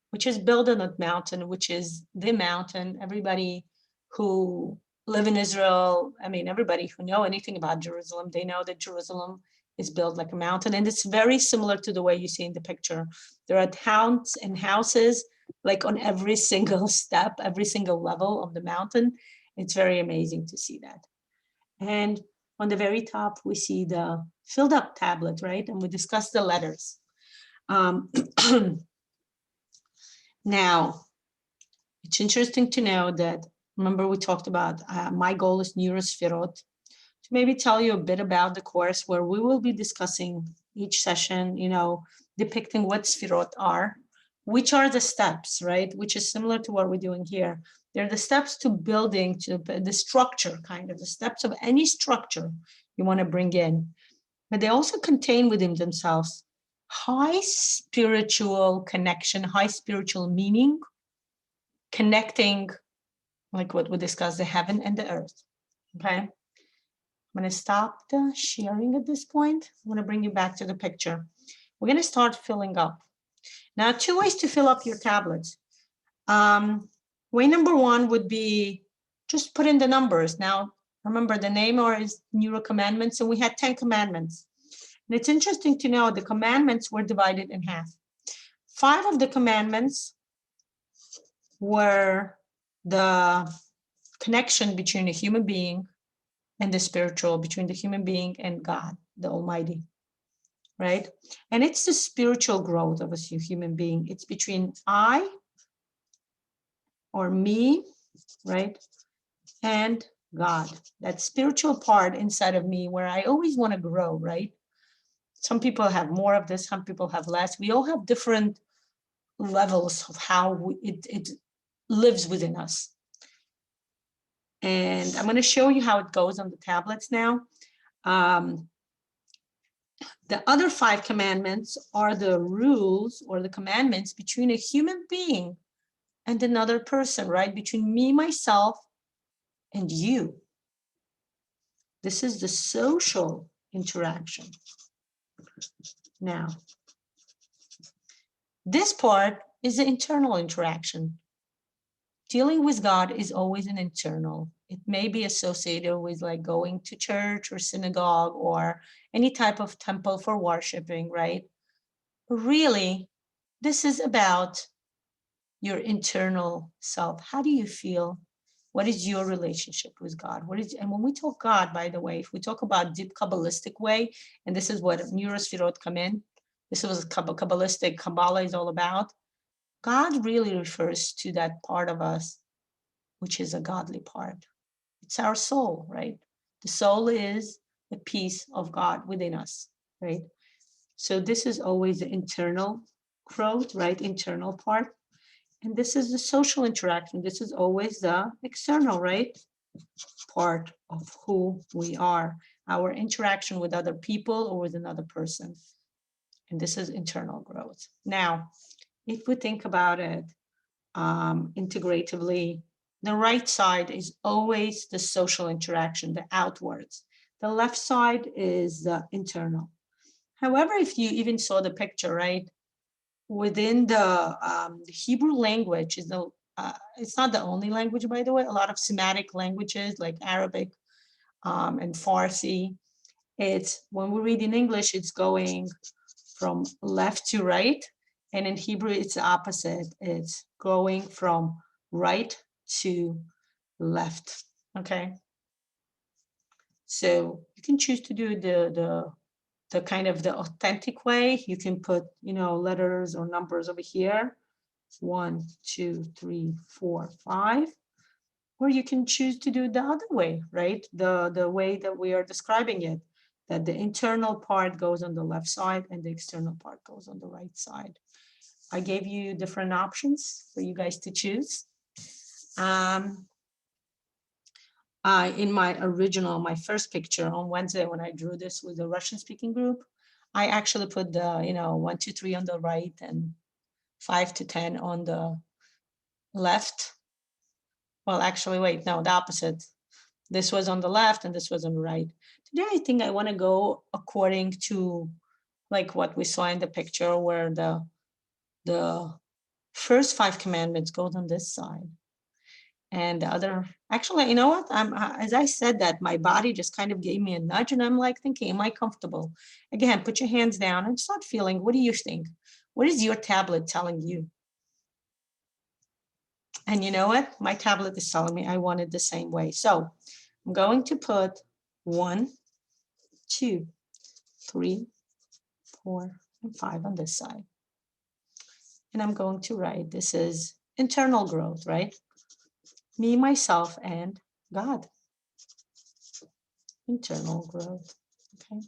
which is built on a mountain, which is the mountain. Everybody who live in Israel, I mean, everybody who know anything about Jerusalem, they know that Jerusalem is built like a mountain. And it's very similar to the way you see in the picture. There are towns and houses like on every single step, every single level of the mountain. It's very amazing to see that. And on the very top, we see the filled up tablet, right? And we discussed the letters. Now, it's interesting to know that, remember we talked about my goal is NeuroSphirot, to maybe tell you a bit about the course where we will be discussing each session, you know, depicting what Sphirot are, which are the steps, right? Which is similar to what we're doing here. They're the steps to building, to the structure, kind of the steps of any structure you want to bring in. But they also contain within themselves high spiritual connection, high spiritual meaning, connecting, like what we discussed, the heaven and the earth. Okay. I'm going to stop the sharing at this point. I'm going to bring you back to the picture. We're going to start filling up. Now, 2 ways to fill up your tablets. Way number 1 would be just put in the numbers. Now, remember the name or is NeuroCommandments, and we had 10 commandments. And it's interesting to know the commandments were divided in half. 5 of the commandments were the connection between a human being and the spiritual, between the human being and God, the Almighty, right? And it's the spiritual growth of a human being. It's between I or me, right? And God, that spiritual part inside of me where I always want to grow, right? Some people have more of this, some people have less. We all have different levels of how it lives within us. And I'm going to show you how it goes on the tablets now. The other 5 commandments are the rules or the commandments between a human being and another person, right? Between me, myself, and you. This is the social interaction. Now, this part is the internal interaction. Dealing with God is always an internal. It may be associated with like going to church or synagogue or any type of temple for worshiping, right? Really, this is about your internal self. How do you feel? What is your relationship with God? And when we talk God, by the way, if we talk about deep Kabbalistic way, and this is what NeuroSphirot come in, this was Kabbalistic, Kabbalah is all about. God really refers to that part of us, which is a godly part. It's our soul, right? The soul is the piece of God within us, right? So this is always the internal growth, right? Internal part. And this is the social interaction. This is always the external, right? Part of who we are, our interaction with other people or with another person. And this is internal growth. Now, if we think about it integratively, the right side is always the social interaction, the outwards. The left side is the internal. However, if you even saw the picture, right, within the Hebrew language is the it's not the only language, by the way. A lot of Semitic languages like Arabic and Farsi. It's when we read in English, it's going from left to right, and in Hebrew, it's the opposite. It's going from right to left. Okay. So you can choose to do the kind of the authentic way. You can put, you know, letters or numbers over here. 1, 2, 3, 4, 5. Or you can choose to do it the other way, right? The way that we are describing it, that the internal part goes on the left side and the external part goes on the right side. I gave you different options for you guys to choose. In my first picture on Wednesday, when I drew this with the Russian speaking group, I actually put the, you know, 1, 2, 3 on the right and 5 to 10 on the left. Well, actually, wait, no, the opposite. This was on the left and this was on the right. Today, I think I want to go according to like what we saw in the picture where the first 5 commandments goes on this side. And the other, actually, you know what? As I said that, my body just kind of gave me a nudge and I'm like thinking, am I comfortable? Again, put your hands down and start feeling, what do you think? What is your tablet telling you? And you know what? My tablet is telling me I want it the same way. So I'm going to put 1, 2, 3, 4, and 5 on this side. And I'm going to write, this is internal growth, right? Me, myself, and God. Internal growth, okay?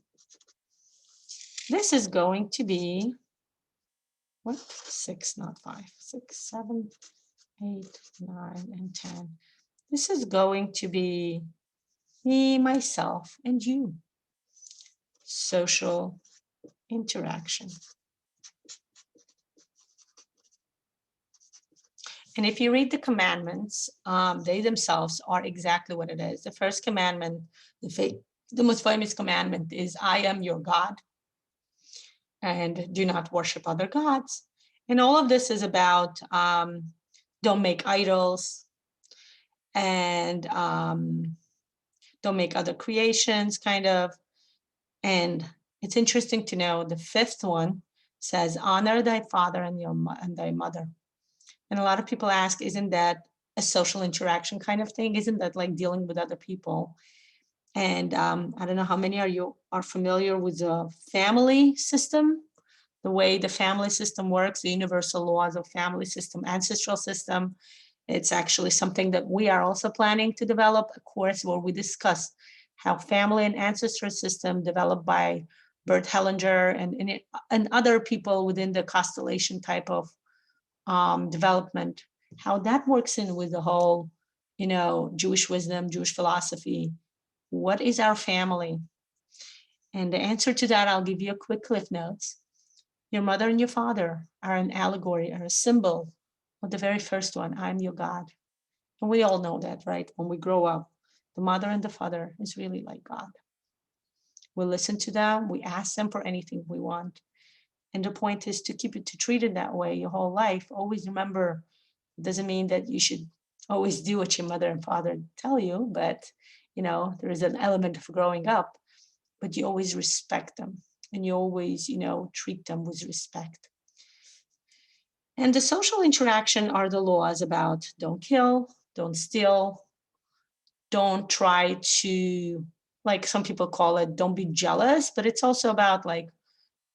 This is going to be, what? 6, not 5, 6, 7, 8, 9, and 10. This is going to be me, myself, and you. Social interaction. And if you read the commandments, they themselves are exactly what it is. The first commandment, the most famous commandment is, I am your God, and do not worship other gods. And all of this is about don't make idols, and don't make other creations, kind of. And it's interesting to know the 5th one says, honor thy father and thy mother. And a lot of people ask, isn't that a social interaction kind of thing? Isn't that like dealing with other people? And I don't know how many of you are familiar with the family system, the way the family system works, the universal laws of family system, ancestral system. It's actually something that we are also planning to develop a course where we discuss how family and ancestral system developed by Bert Hellinger and other people within the constellation type of development, how that works in with the whole, you know, Jewish wisdom, Jewish philosophy. What is our family? And the answer to that, I'll give you a quick cliff notes. Your mother and your father are an allegory, are a symbol of the very first one, I'm your God. And we all know that, right? When we grow up, the mother and the father is really like God. We listen to them, we ask them for anything we want. And the point is to treat it that way your whole life. Always remember, it doesn't mean that you should always do what your mother and father tell you, but you know, there is an element of growing up, but you always respect them and you always, you know, treat them with respect. And the social interaction are the laws about don't kill, don't steal, don't try to, like some people call it, don't be jealous, but it's also about like,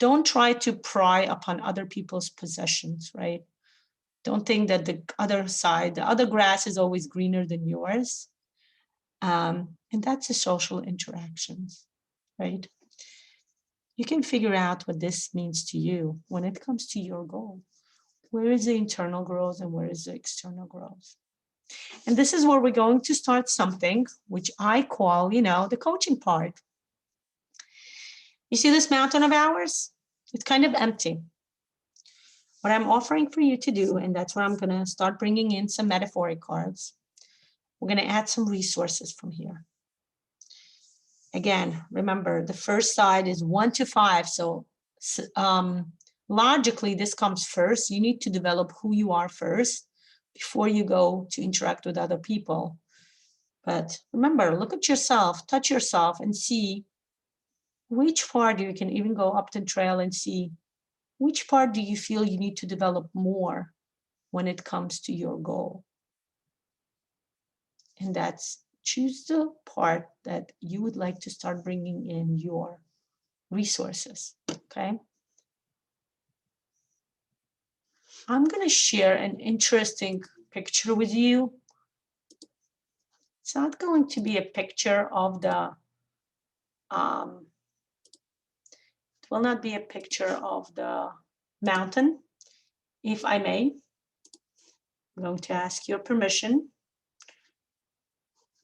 don't try to pry upon other people's possessions, right? Don't think that the other side, the other grass is always greener than yours. And that's the social interactions, right? you can figure out what this means to you when it comes to your goal. Where is the internal growth and where is the external growth? And this is where we're going to start something which I call, the coaching part. You see this mountain of ours? It's kind of empty. What I'm offering for you to do, and that's where I'm going to start bringing in some metaphoric cards. We're going to add some resources from here. Again, remember, the first side is 1 to 5. So logically, this comes first. You need to develop who you are first before you go to interact with other people. But remember, look at yourself, touch yourself, and see which part. You can even go up the trail and see which part do you feel you need to develop more when it comes to your goal. And that's choose the part that you would like to start bringing in your resources, okay? I'm going to share an interesting picture with you. It's not going to be a picture of the, it will not be a picture of the mountain, if I may. I'm going to ask your permission.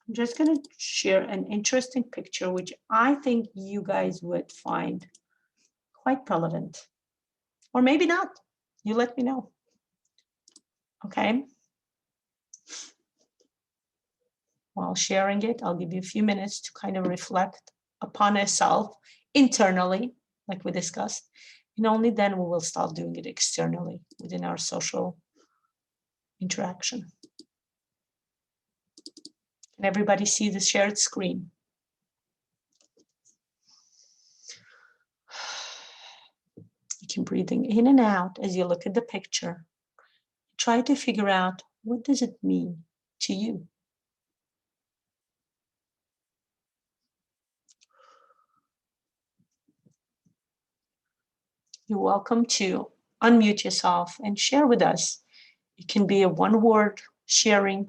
I'm just going to share an interesting picture, which I think you guys would find quite relevant, or maybe not. You let me know. Okay. While sharing it, I'll give you a few minutes to kind of reflect upon yourself internally, like we discussed, and only then we will start doing it externally within our social interaction. Can everybody see the shared screen? You can breathing in and out as you look at the picture. Try to figure out, what does it mean to you? You're welcome to unmute yourself and share with us. It can be a one-word sharing.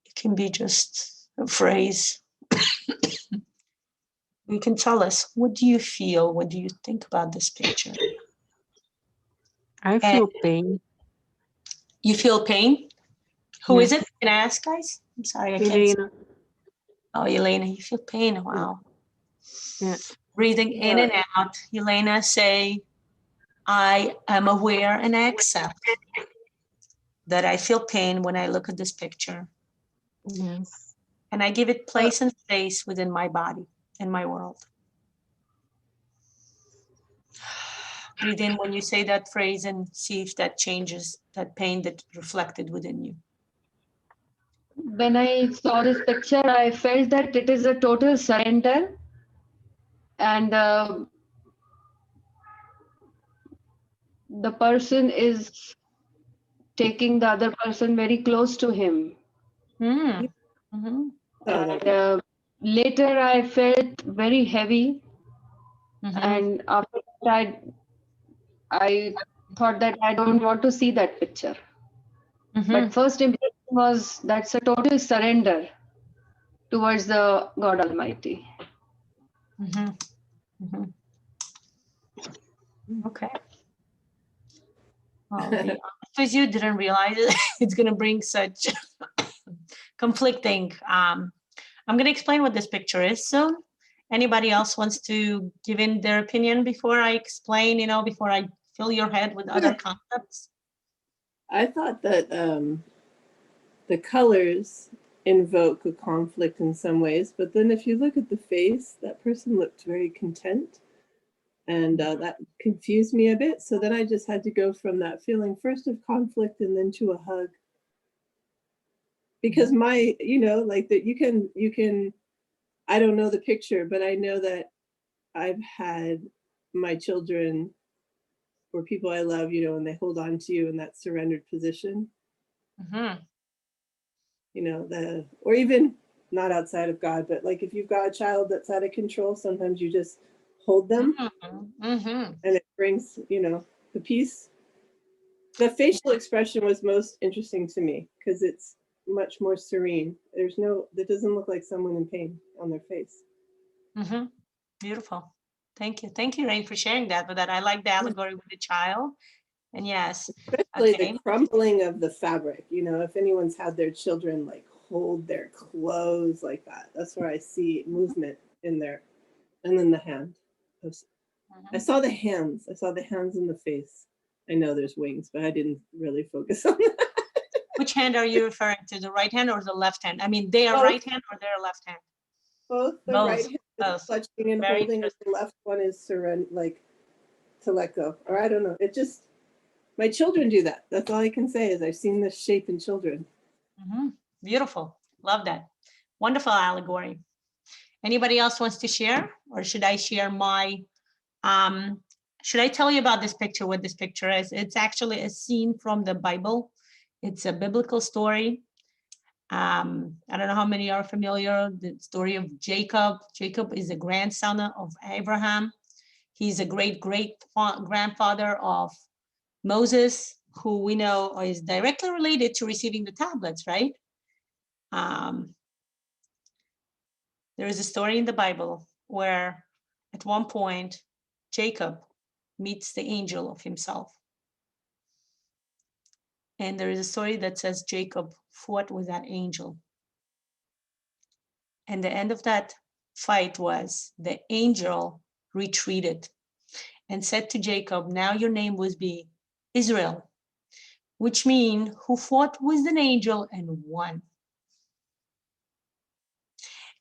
It can be just a phrase. You can tell us, what do you feel? What do you think about this picture? I feel pain. You feel pain? Who Yeah. is it? Can I ask, guys? I'm sorry, I can't see. Elena. Oh, Elena, you feel pain. Wow. Yeah. Breathing in and out. Elena, say, I am aware and I accept that I feel pain when I look at this picture. Yes. And I give it place and space within my body and my world. Breathe in when you say that phrase and see if that changes that pain that reflected within you. When I saw this picture, I felt that it is a total surrender, and the person is taking the other person very close to him. Mm-hmm. And later I felt very heavy, and after that I thought that I don't want to see that picture. But first impression was that's a total surrender towards the God Almighty. Okay. Well, to be honest with you, didn't realize it. It's going to bring such conflicting. I'm going to explain what this picture is. So anybody else wants to give in their opinion before I explain, before I fill your head with other concepts? I thought that the colors invoke a conflict in some ways, but then if you look at the face, that person looked very content, and that confused me a bit. So then I just had to go from that feeling first of conflict and then to a hug. Because my, like that you can, I don't know the picture, but I know that I've had my children or people I love, and they hold on to you in that surrendered position. Or even not outside of God, but like if you've got a child that's out of control, sometimes you just hold them and it brings, the peace. The facial expression was most interesting to me because it's much more serene. That doesn't look like someone in pain on their face. Beautiful. Thank you. Thank you, Rain, for sharing that. But that I like the allegory with the child. And yes, Especially okay. the crumbling of the fabric. You know, if anyone's had their children like hold their clothes like that, that's where I see movement in there. And then the hand. I saw the hands. I saw the hands in the face. I know there's wings, but I didn't really focus on that. Which hand are you referring to, the right hand or the left hand? I mean, they are Both. right hand or their left hand? Both. The Both. right hand is Both. clutching and Very holding, and the left one is surrender, like to let go. Or I don't know. It just, my children do that. That's all I can say is I've seen this shape in children. Beautiful. Love that. Wonderful allegory. Anybody else wants to share, or should I share my, should I tell you about this picture, what this picture is? It's actually a scene from the Bible. It's a biblical story. I don't know how many are familiar, the story of Jacob. Jacob is a grandson of Abraham. He's a great-great-grandfather of Moses, who we know is directly related to receiving the tablets, right? There is a story in the Bible where at one point, Jacob meets the angel of himself. And there is a story that says Jacob fought with that angel. And the end of that fight was the angel retreated and said to Jacob, now your name will be Israel, which means who fought with an angel and won.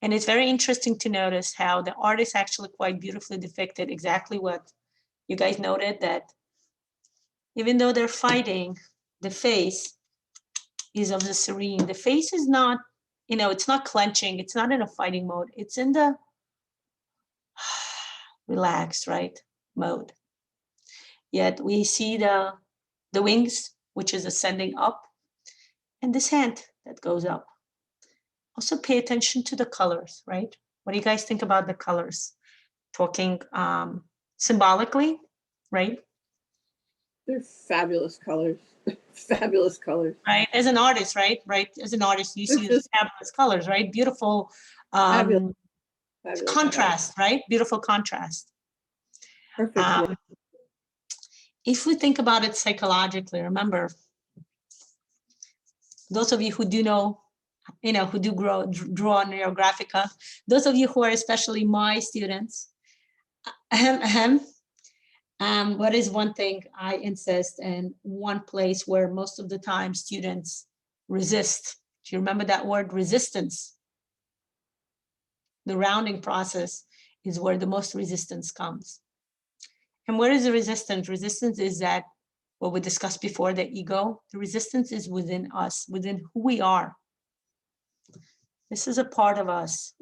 And it's very interesting to notice how the artist actually quite beautifully depicted exactly what you guys noted, that even though they're fighting, the face is of the serene. The face is not, you know, it's not clenching. It's not in a fighting mode. It's in the relaxed, right, mode. Yet we see the wings, which is ascending up, and this hand that goes up. Also pay attention to the colors, right? What do you guys think about the colors? Talking symbolically, right? They're fabulous colors. Fabulous colors. Right, as an artist, right? As an artist, you see these fabulous colors, right? Beautiful Fabulous contrast, right? Beautiful contrast. Perfect. If we think about it psychologically, remember, those of you who do know, you know, who do draw NeuroGraphica, those of you who are especially my students, what is one thing I insist, and one place where most of the time students resist? Do you remember that word, resistance? The rounding process is where the most resistance comes. And where is the resistance? Resistance is that what we discussed before, the ego. The resistance is within us, within who we are. This is a part of us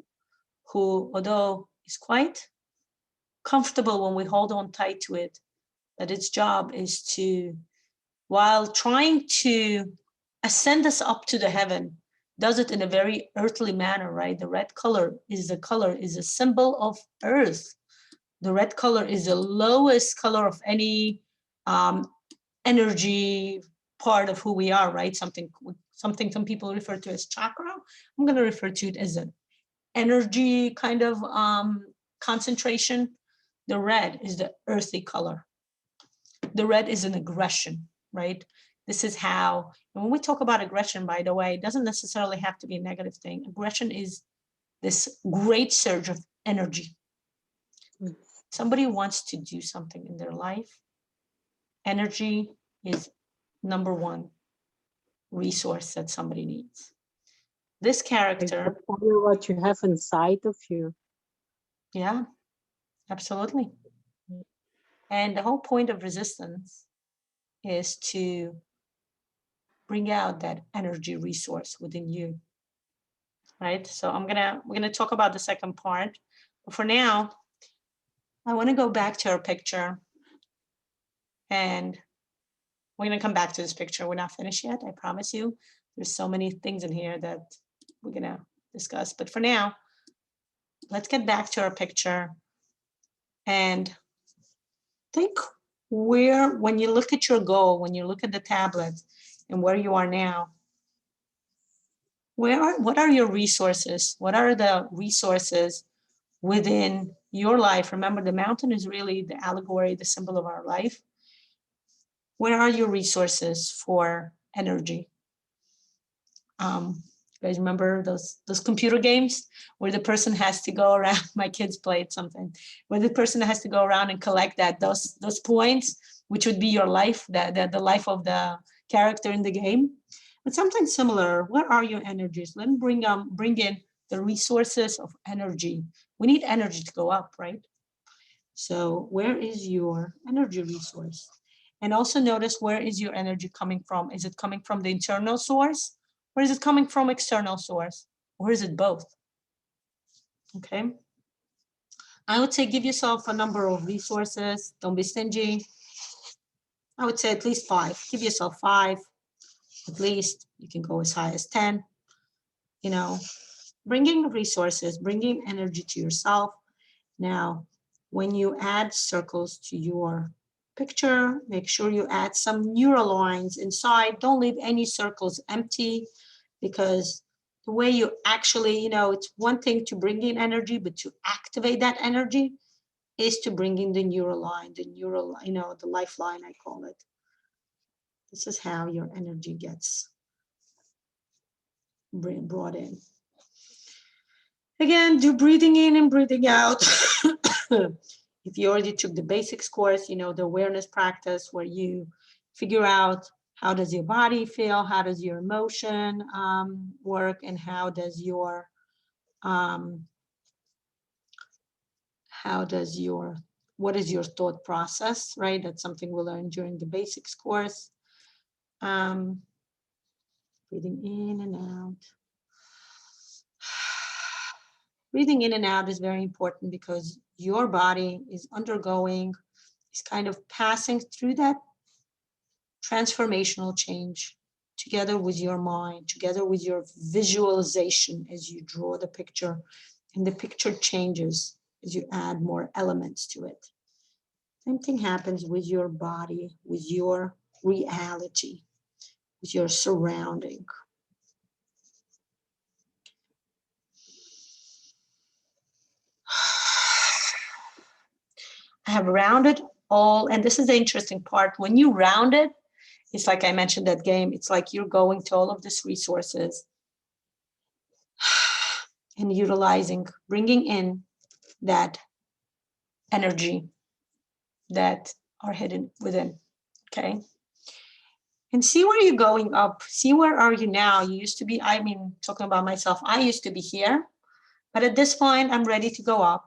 who, although is quite comfortable when we hold on tight to it, that its job is to, while trying to ascend us up to the heaven, does it in a very earthly manner, right? The red color is a symbol of earth. The red color is the lowest color of any energy part of who we are, right? Something some people refer to as chakra. I'm going to refer to it as an energy kind of concentration. The red is the earthy color. The red is an aggression, right? This is how, and when we talk about aggression, by the way, it doesn't necessarily have to be a negative thing. Aggression is this great surge of energy. Somebody wants to do something in their life, energy is number one resource that somebody needs. This character, what you have inside of you. Yeah, absolutely. And the whole point of resistance is to bring out that energy resource within you, right? So we're gonna talk about the second part, but for now, I want to go back to our picture, and we're gonna come back to this picture. We're not finished yet, I promise you. There's so many things in here that we're gonna discuss, but for now, let's get back to our picture and think where, when you look at your goal, when you look at the tablet and where you are now, what are your resources? What are the resources within your life, remember the mountain is really the allegory, the symbol of our life. Where are your resources for energy? You guys remember those computer games where the person has to go around? My kids played something where the person has to go around and collect those points, which would be your life, the life of the character in the game. But something similar. Where are your energies? Let me bring in the resources of energy. We need energy to go up, right? So where is your energy resource? And also notice, where is your energy coming from? Is it coming from the internal source? Or is it coming from external source? Or is it both? Okay. I would say give yourself a number of resources. Don't be stingy. I would say at least 5. Give yourself 5, at least. You can go as high as 10. You know, bringing resources, bringing energy to yourself. Now, when you add circles to your picture, make sure you add some neural lines inside. Don't leave any circles empty, because the way you actually, it's one thing to bring in energy, but to activate that energy is to bring in the neural line, the lifeline, I call it. This is how your energy gets brought in. Again, do breathing in and breathing out. If you already took the basics course, the awareness practice where you figure out how does your body feel, how does your emotion work, and what is your thought process, right? That's something we'll learn during the basics course. Breathing in and out. Breathing in and out is very important because your body is kind of passing through that transformational change together with your mind, together with your visualization as you draw the picture, and the picture changes as you add more elements to it. Same thing happens with your body, with your reality, with your surrounding. I have rounded all, and this is the interesting part. When you round it, it's like I mentioned that game. It's like you're going to all of these resources and utilizing, bringing in that energy that are hidden within, okay? And see where you're going up. See where are you now? You used to be, talking about myself, I used to be here, but at this point, I'm ready to go up.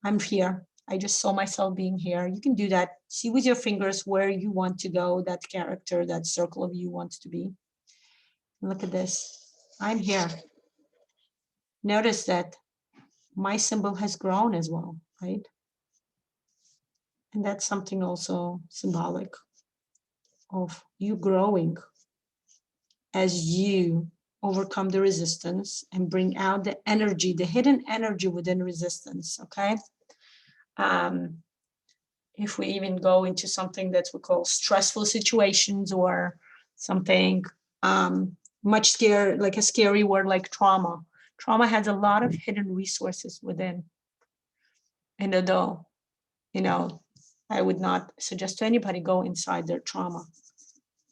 I'm here. I just saw myself being here. You can do that. See with your fingers where you want to go, that character, that circle of you wants to be. Look at this. I'm here. Notice that my symbol has grown as well, right? And that's something also symbolic of you growing as you overcome the resistance and bring out the energy, the hidden energy within resistance, okay? If we even go into something that we call stressful situations or something much scary, like a scary word like trauma. Trauma has a lot of hidden resources within. And although, I would not suggest to anybody go inside their trauma,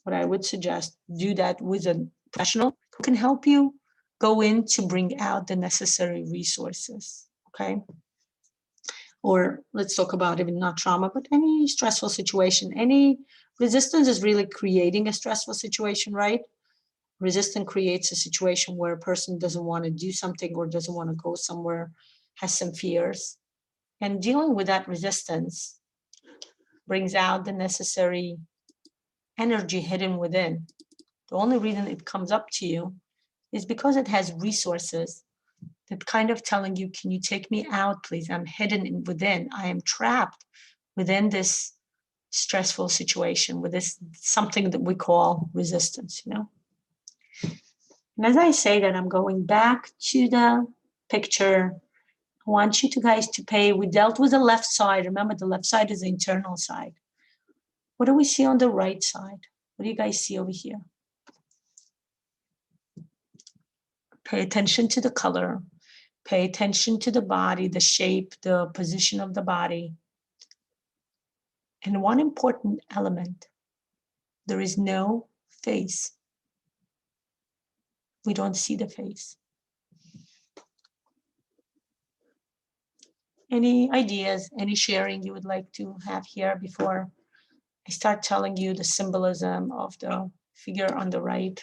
but I would suggest do that with a professional who can help you go in to bring out the necessary resources, okay? Or let's talk about even not trauma, but any stressful situation. Any resistance is really creating a stressful situation, right? Resistance creates a situation where a person doesn't want to do something or doesn't want to go somewhere, has some fears. And dealing with that resistance brings out the necessary energy hidden within. The only reason it comes up to you is because it has resources that kind of telling you, can you take me out, please? I'm hidden within. I am trapped within this stressful situation, with this something that we call resistance, And as I say that, I'm going back to the picture. I want you guys to pay. We dealt with the left side. Remember, the left side is the internal side. What do we see on the right side? What do you guys see over here? Pay attention to the color. Pay attention to the body, the shape, the position of the body. And one important element, there is no face. We don't see the face. Any ideas, any sharing you would like to have here before I start telling you the symbolism of the figure on the right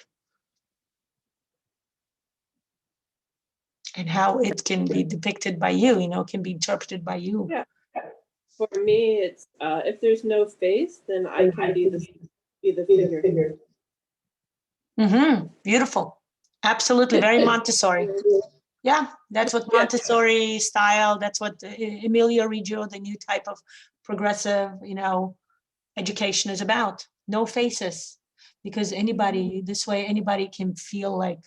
and how it can be depicted by you, can be interpreted by you. Yeah. For me, it's if there's no face, then I can be the figure. Beautiful. Absolutely. Very Montessori. Yeah, that's what Montessori style, that's what Emilio Reggio, the new type of progressive, education is about. No faces, because this way anybody can feel like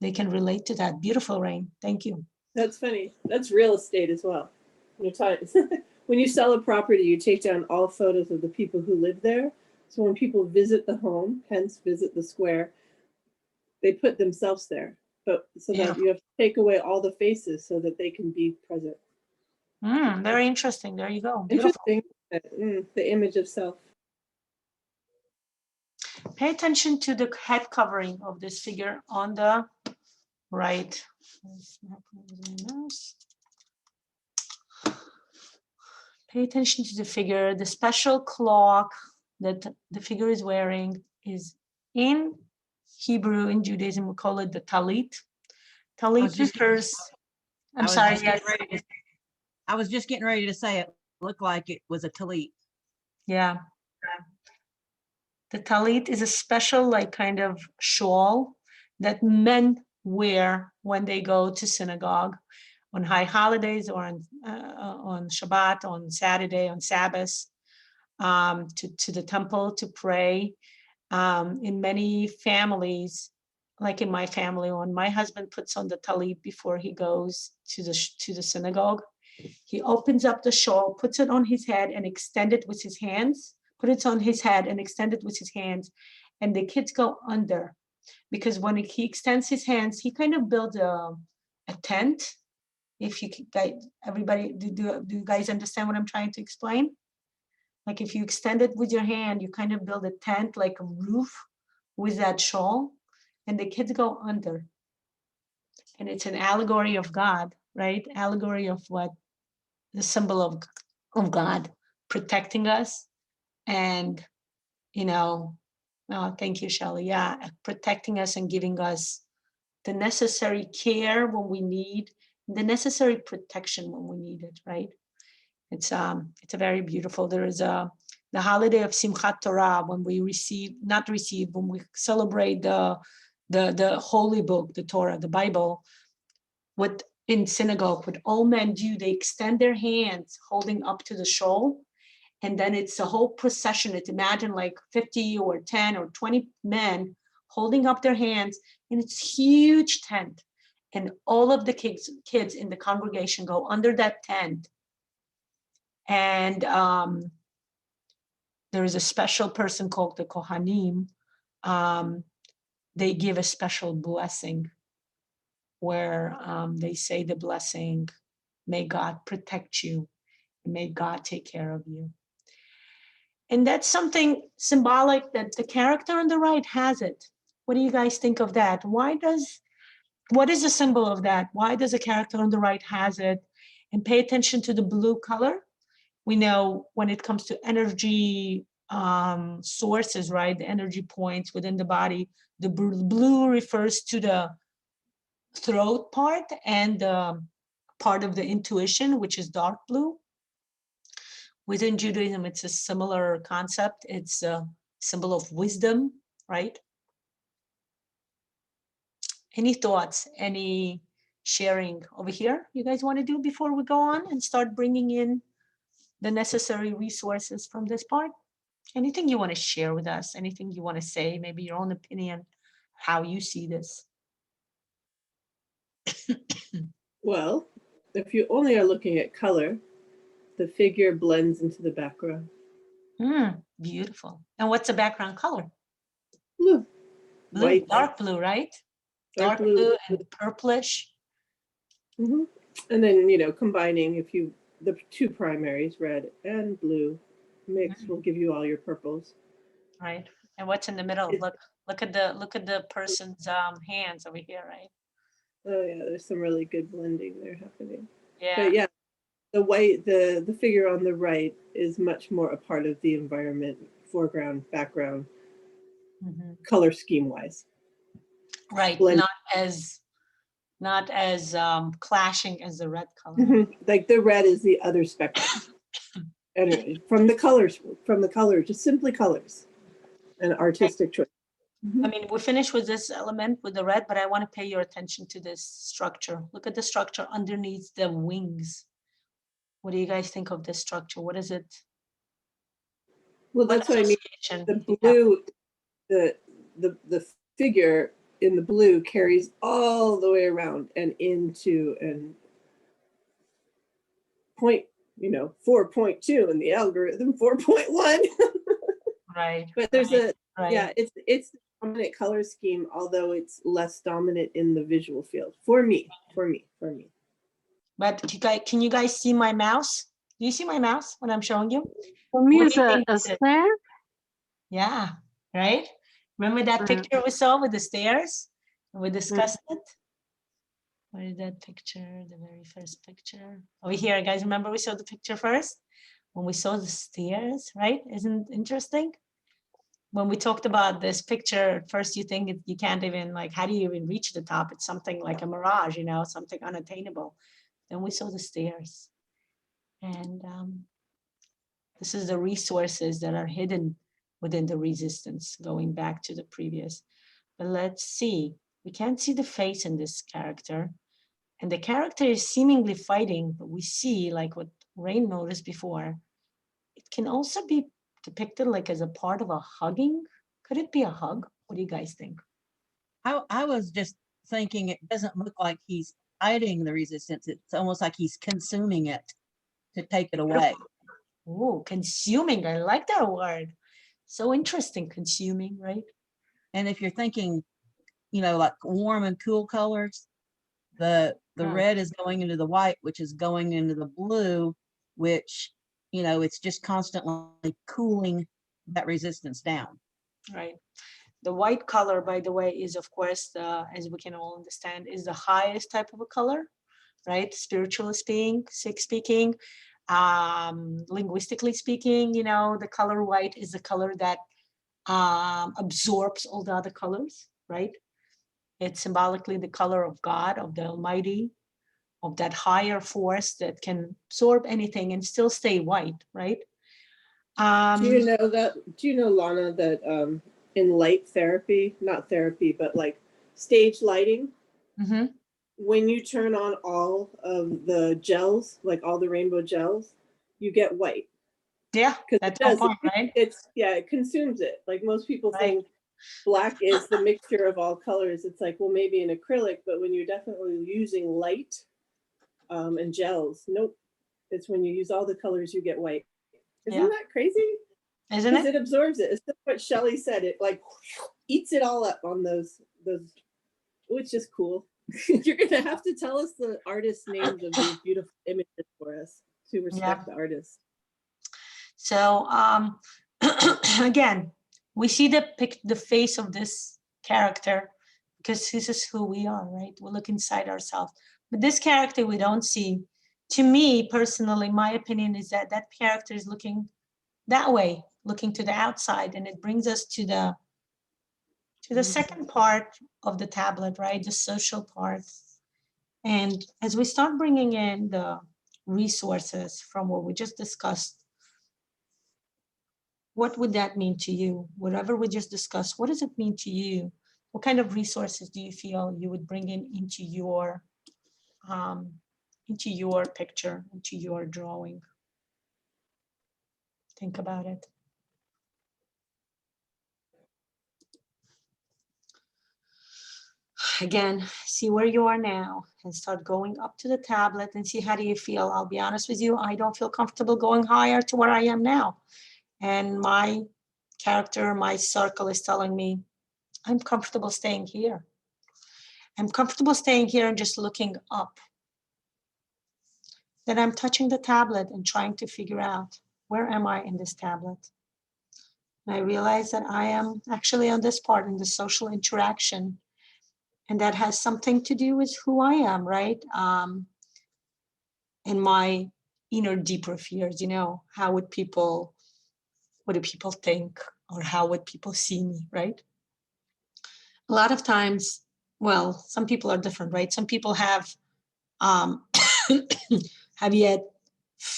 they can relate to that. Beautiful, Rain. Thank you. That's funny. That's real estate as well. When you sell a property, you take down all photos of the people who live there. So when people visit the home, hence visit the square, they put themselves there. But so that you have to take away all the faces so that they can be present. Very interesting. There you go. Beautiful. Interesting. The image of self. Pay attention to the head covering of this figure on the right. Pay attention to the figure. The special cloak that the figure is wearing is in Hebrew, in Judaism, we call it the talit. Talit refers, I'm sorry, yes. I was just getting ready to say it looked like it was a talit. Yeah. The talit is a special kind of shawl that men wear when they go to synagogue on high holidays or on Shabbat, on Saturday, on Sabbath, to the temple to pray. In many families, like in my family, when my husband puts on the talit before he goes to the synagogue, he opens up the shawl, puts it on his head and extend it with his hands, put it on his head and extend it with his hands, and the kids go under. Because when he extends his hands, he kind of builds a tent. If you guys, everybody, do you guys understand what I'm trying to explain? Like if you extend it with your hand, you kind of build a tent, like a roof with that shawl, and the kids go under. And it's an allegory of God, right? Allegory of what? The symbol of God protecting us and, thank you, Shelley. Yeah, protecting us and giving us the necessary care when we need, the necessary protection when we need it, right? It's a very beautiful. There is the holiday of Simchat Torah when we when we celebrate the holy book, the Torah, the Bible. What in synagogue, what all men do, they extend their hands holding up to the shawl, and then it's a whole procession. It's imagine like 50 or 10 or 20 men holding up their hands, and it's huge tent, and all of the kids in the congregation go under that tent. And there is a special person called the Kohanim. They give a special blessing where they say the blessing, may God protect you, and may God take care of you. And that's something symbolic that the character on the right has it. What do you guys think of that? What is the symbol of that? Why does the character on the right has it? And pay attention to the blue color. We know when it comes to energy sources, right? The energy points within the body, the blue refers to the throat part and part of the intuition, which is dark blue. Within Judaism, it's a similar concept. It's a symbol of wisdom, right? Any thoughts, any sharing over here you guys want to do before we go on and start bringing in the necessary resources from this part? Anything you want to share with us? Anything you want to say? Maybe your own opinion, how you see this? Well, if you only are looking at color, the figure blends into the background. Beautiful. And what's the background color? Blue. Blue, White. dark blue, right? Dark blue and purplish. And then, you know, combining the two primaries, red and blue, mix will give you all your purples. Right. And what's in the middle? Look at the person's hands over here, right? Oh yeah, there's some really good blending there happening. Yeah. But yeah, the white, the figure on the right is much more a part of the environment, foreground, background, color scheme wise. Right. Blend. Not as clashing as the red color. Like the red is the other spectrum. Anyway, from the colors, just simply colors and artistic choice. I mean, we finished with this element with the red, but I want to pay your attention to this structure. Look at the structure underneath the wings. What do you guys think of this structure? What is it? Well, that's what I mean. The blue, the figure in the blue carries all the way around and into and 4.2 in the algorithm, 4.1. Right. But there's yeah, it's the dominant color scheme, although it's less dominant in the visual field for me. But can you guys see my mouse? Do you see my mouse when I'm showing you? For me, it's a stair. Yeah, right? Remember that picture we saw with the stairs? We discussed it. Where is that picture? The very first picture. Over here, guys. Remember we saw the picture first? When we saw the stairs, right? Isn't it interesting? When we talked about this picture, first you think you can't even, like, how do you even reach the top? It's something like a mirage, you know, something unattainable. Then we saw the stairs. And this is the resources that are hidden within the resistance, going back to the previous. But let's see. We can't see the face in this character. And the character is seemingly fighting, but we see, like what Rain noticed before, it can also be depicted like as a part of a hugging. Could it be a hug? What do you guys think? I was just thinking it doesn't look like he's fighting the resistance. It's almost like he's consuming it to take it away. Oh, consuming. I like that word. So interesting, consuming, right? And if you're thinking, you know, like warm and cool colors, the red is going into the white, which is going into the blue, which, you know, it's just constantly cooling that resistance down. Right. The white color, by the way, is of course, as we can all understand, is the highest type of a color, right? Spiritually speaking, linguistically speaking, you know, the color white is the color that absorbs all the other colors, right? It's symbolically the color of God, of the Almighty, of that higher force that can absorb anything and still stay white, right? Do you know, Lana, that in light therapy, not therapy, but like stage lighting, when you turn on all of the gels, like all the rainbow gels, you get white. Yeah, that's the point, right? It consumes it. Like most people think black is the mixture of all colors. It's like, well, maybe an acrylic, but when you're definitely using light and gels, nope. It's when you use all the colors, you get white. Isn't that crazy? Isn't it? Because it absorbs it. It's just what Shelley said. It like eats it all up on those, which is cool. You're gonna have to tell us the artist names of these beautiful images for us to respect the artist. So again, we see the face of this character because this is who we are, right? We look inside ourselves. But this character we don't see. To me personally, my opinion is that that character is looking that way, looking to the outside, and it brings us to the second part of the tablet, right? The social part. And as we start bringing in the resources from what we just discussed, what would that mean to you? Whatever we just discussed, what does it mean to you? What kind of resources do you feel you would bring in into your picture, into your drawing? Think about it. Again, see where you are now and start going up to the tablet and see how do you feel. I'll be honest with you, I don't feel comfortable going higher to where I am now. And my character, my circle is telling me, I'm comfortable staying here. I'm comfortable staying here and just looking up that I'm touching the tablet and trying to figure out, where am I in this tablet? And I realize that I am actually on this part in the social interaction. And that has something to do with who I am, right? In my inner deeper fears, you know, what do people think, or how would people see me, right? A lot of times, well, some people are different, right? Some people have have yet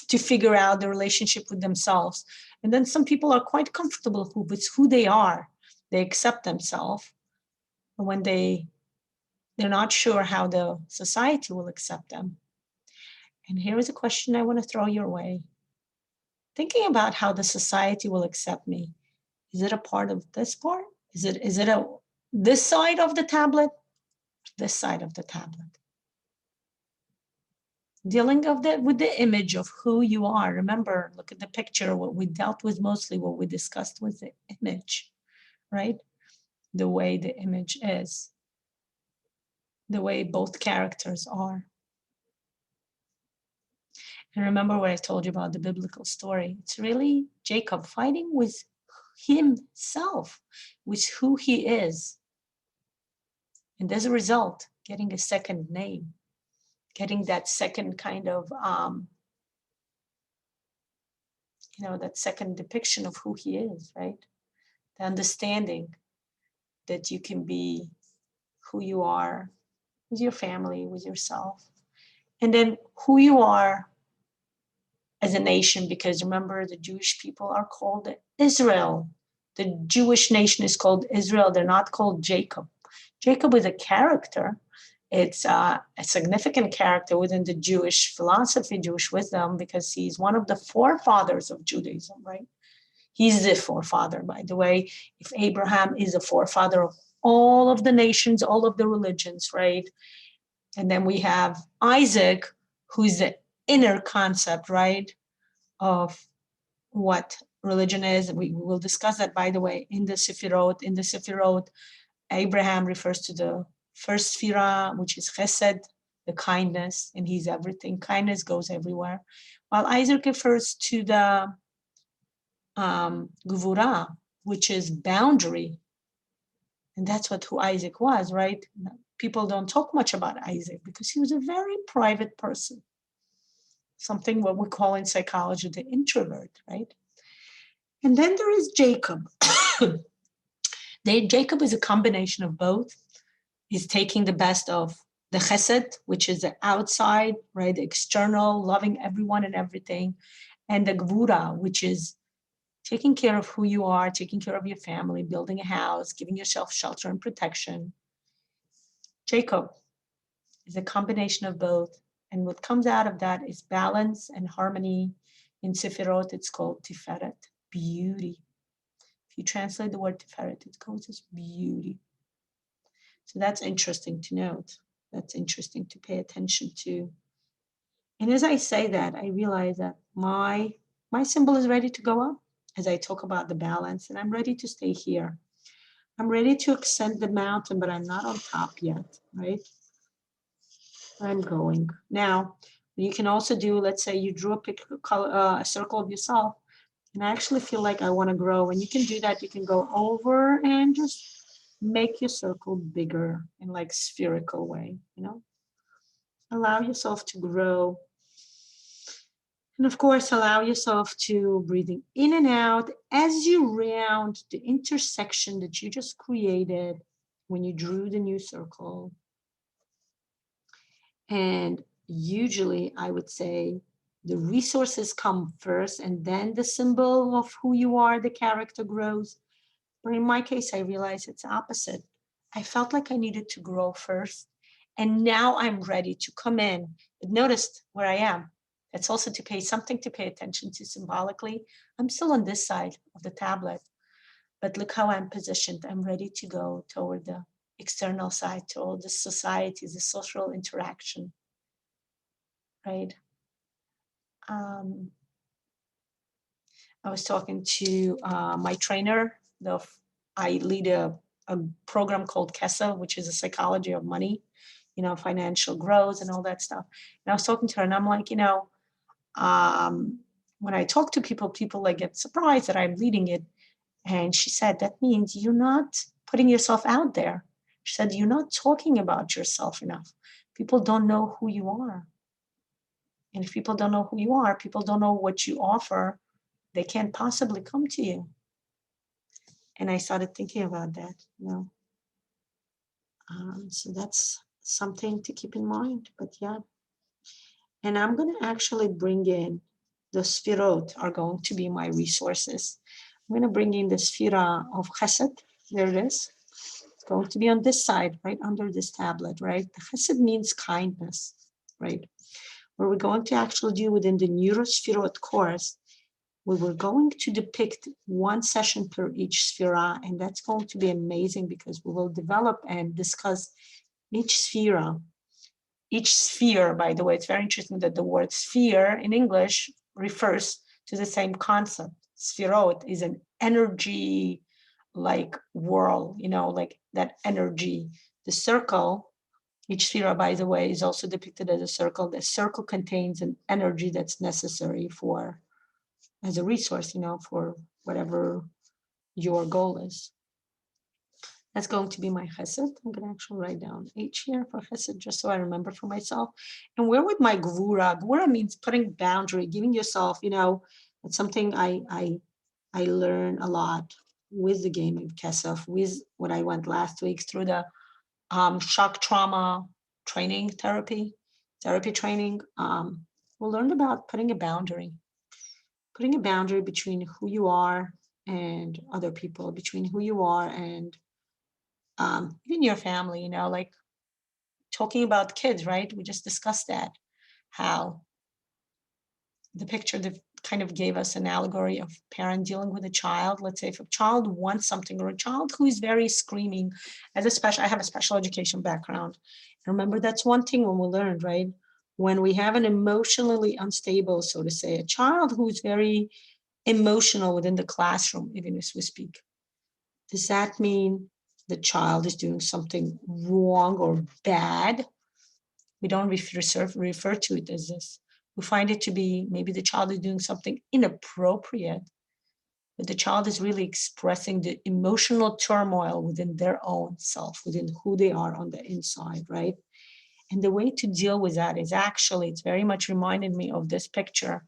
to figure out the relationship with themselves. And then some people are quite comfortable with who they are. They accept themselves. But when they're not sure how the society will accept them. And here is a question I want to throw your way. Thinking about how the society will accept me. Is it a part of this part? Is it this side of the tablet? This side of the tablet? Dealing with the image of who you are. Remember, look at the picture. What we dealt with mostly, what we discussed was the image, right? The way the image is, the way both characters are. And remember what I told you about the biblical story. It's really Jacob fighting with himself, with who he is. And as a result, getting a second name, getting that second kind of, that second depiction of who he is, right? The understanding that you can be who you are with your family, with yourself, and then who you are as a nation, because remember, the Jewish people are called Israel. The Jewish nation is called Israel. They're not called Jacob. Jacob is a character. It's a significant character within the Jewish philosophy, Jewish wisdom, because he's one of the forefathers of Judaism, right? He's the forefather, by the way. If Abraham is a forefather of all of the nations, all of the religions, right? And then we have Isaac, who's the inner concept, right, of what religion is. We will discuss that, by the way, in the Sefirot. In the Sefirot, Abraham refers to the first Sefirah, which is Chesed, the kindness, and he's everything. Kindness goes everywhere. While Isaac refers to the Gvura, which is boundary. And that's who Isaac was, right? People don't talk much about Isaac because he was a very private person. Something what we call in psychology the introvert, right? And then there is Jacob. Jacob is a combination of both. He's taking the best of the chesed, which is the outside, right? The external, loving everyone and everything. And the gvura, which is taking care of who you are, taking care of your family, building a house, giving yourself shelter and protection. Jacob is a combination of both. And what comes out of that is balance and harmony. In Sefirot, it's called Tiferet, beauty. If you translate the word Tiferet, it goes as beauty. So that's interesting to note. That's interesting to pay attention to. And as I say that, I realize that my symbol is ready to go up as I talk about the balance, and I'm ready to stay here. I'm ready to ascend the mountain, but I'm not on top yet, right? I'm going. Now, you can also do, let's say you drew a circle of yourself, and I actually feel like I want to grow. And you can do that. You can go over and just make your circle bigger in like spherical way, Allow yourself to grow. And of course, allow yourself to breathing in and out as you round the intersection that you just created when you drew the new circle. And usually I would say the resources come first and then the symbol of who you are, the character grows. But in my case, I realized it's opposite. I felt like I needed to grow first. And now I'm ready to come in. But notice where I am. That's also to pay attention to symbolically. I'm still on this side of the tablet, but look how I'm positioned. I'm ready to go toward the external side, toward the society, the social interaction, right? I was talking to my trainer. I lead a program called KESA, which is a psychology of money, financial growth and all that stuff. And I was talking to her and I'm like, when I talk to people, people like get surprised that I'm leading it. And she said, that means you're not putting yourself out there. She said, you're not talking about yourself enough. People don't know who you are. And if people don't know who you are, people don't know what you offer, they can't possibly come to you. And I started thinking about that, you know. So that's something to keep in mind, but yeah. And I'm going to actually bring in the sphirot are going to be my resources. I'm going to bring in the sphira of chesed. There it is. It's going to be on this side, right under this tablet, right? The chesed means kindness, right? Where we're going to actually do within the neurosphirot course, we were going to depict one session per each sphera, and that's going to be amazing because we will develop and discuss each sphera. Each sphere, by the way, it's very interesting that the word sphere in English refers to the same concept. Sphirot is an energy like whirl, you know, like that energy. The circle, each sphere, by the way, is also depicted as a circle. The circle contains an energy that's necessary for, as a resource, you know, for whatever your goal is. That's going to be my chesed. I'm going to actually write down H here for chesed, just so I remember for myself. And where would my gvura? Gvura means putting boundary, giving yourself, you know, it's something I learn a lot with the game of Kesef, with what I went last week through the shock trauma training therapy training. We learned about putting a boundary between who you are and other people, between who you are and even your family, you know, like talking about kids, right? We just discussed that, how the picture that kind of gave us an allegory of parent dealing with a child. Let's say if a child wants something, or a child who is very screaming, I have a special education background. Remember, that's one thing when we learned, right? When we have an emotionally unstable, so to say, a child who's very emotional within the classroom, even as we speak, does that mean the child is doing something wrong or bad? We don't refer to it as this. We find it to be maybe the child is doing something inappropriate, but the child is really expressing the emotional turmoil within their own self, within who they are on the inside, right? And the way to deal with that is actually, it's very much reminded me of this picture.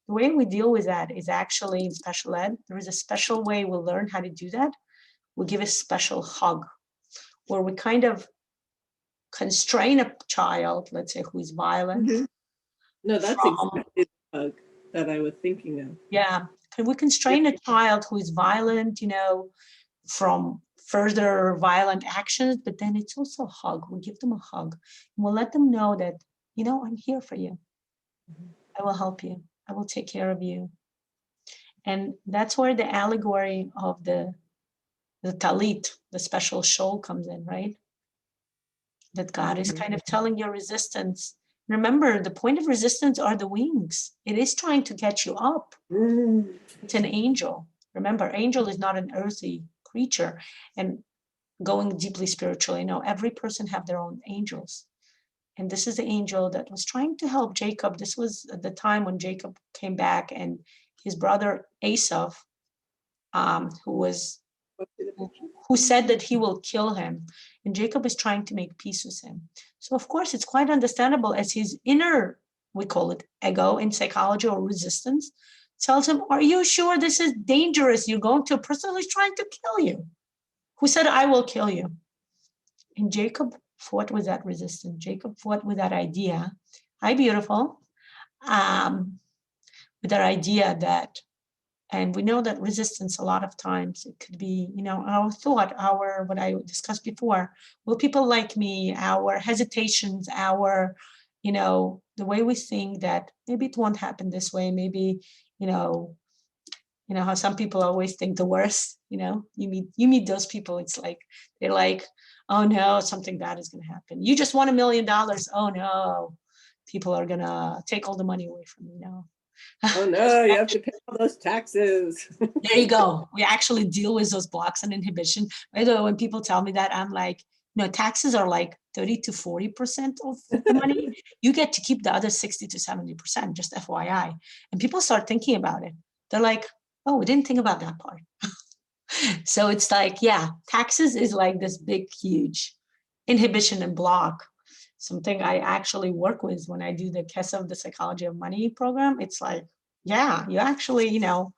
The way we deal with that is actually in special ed. There is a special way we'll learn how to do that. We'll give a special hug, where we kind of constrain a child, let's say, who is violent. Mm-hmm. No, that's exactly the hug that I was thinking of. Yeah, can we constrain a child who is violent, you know, from further violent actions? But then it's also a hug. We'll give them a hug, and we'll let them know that, you know, I'm here for you. I will help you. I will take care of you. And that's where the allegory of the talit, the special shawl, comes in, right? That God is kind of telling your resistance. Remember, the point of resistance are the wings. It is trying to get you up. It's an angel. Remember, angel is not an earthly creature. And going deeply spiritual, you know, every person have their own angels. And this is the angel that was trying to help Jacob. This was at the time when Jacob came back, and his brother Esau, who said that he will kill him, and Jacob is trying to make peace with him. So of course it's quite understandable, as his inner, we call it ego in psychology, or resistance, tells him, are you sure this is dangerous? You're going to a person who's trying to kill you, who said, I will kill you. And Jacob fought with that resistance. Jacob fought with that idea. Hi, beautiful. With that idea that, and we know that resistance, a lot of times, it could be, you know, our thought, our, what I discussed before, will people like me, our hesitations, our, you know, the way we think that maybe it won't happen this way, maybe, you know how some people always think the worst, you know, you meet those people, it's like, they're like, oh no, something bad is going to happen. You just won $1 million. Oh no, people are going to take all the money away from you now. Oh no, you have to pay all those taxes. There you go. We actually deal with those blocks and inhibition. By the way, when people tell me that, I'm like, no, taxes are like 30 to 40% of the money, you get to keep the other 60 to 70%, just FYI. And people start thinking about it. They're like, oh, we didn't think about that part. So it's like, yeah, taxes is like this big, huge inhibition and block. Something I actually work with when I do the KESA, the Psychology of Money program. It's like, yeah, you actually, you know,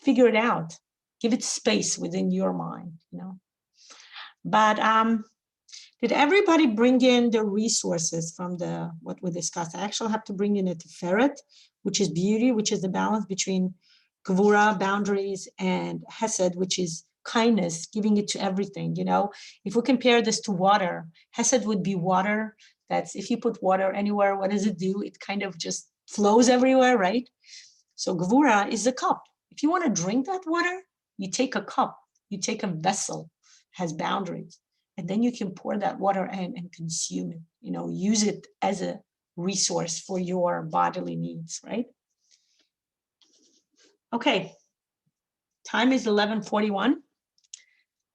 figure it out, give it space within your mind, you know. But did everybody bring in the resources from the what we discussed? I actually have to bring in a Tiferet, which is beauty, which is the balance between Gevura, boundaries, and Hesed, which is kindness, giving it to everything. You know, if we compare this to water, Hesed would be water. That's if you put water anywhere, what does it do? It kind of just flows everywhere, right? So Gevura is a cup. If you want to drink that water, you take a cup, you take a vessel, has boundaries, and then you can pour that water in and consume it, you know, use it as a resource for your bodily needs, right? Okay, time is 11:41.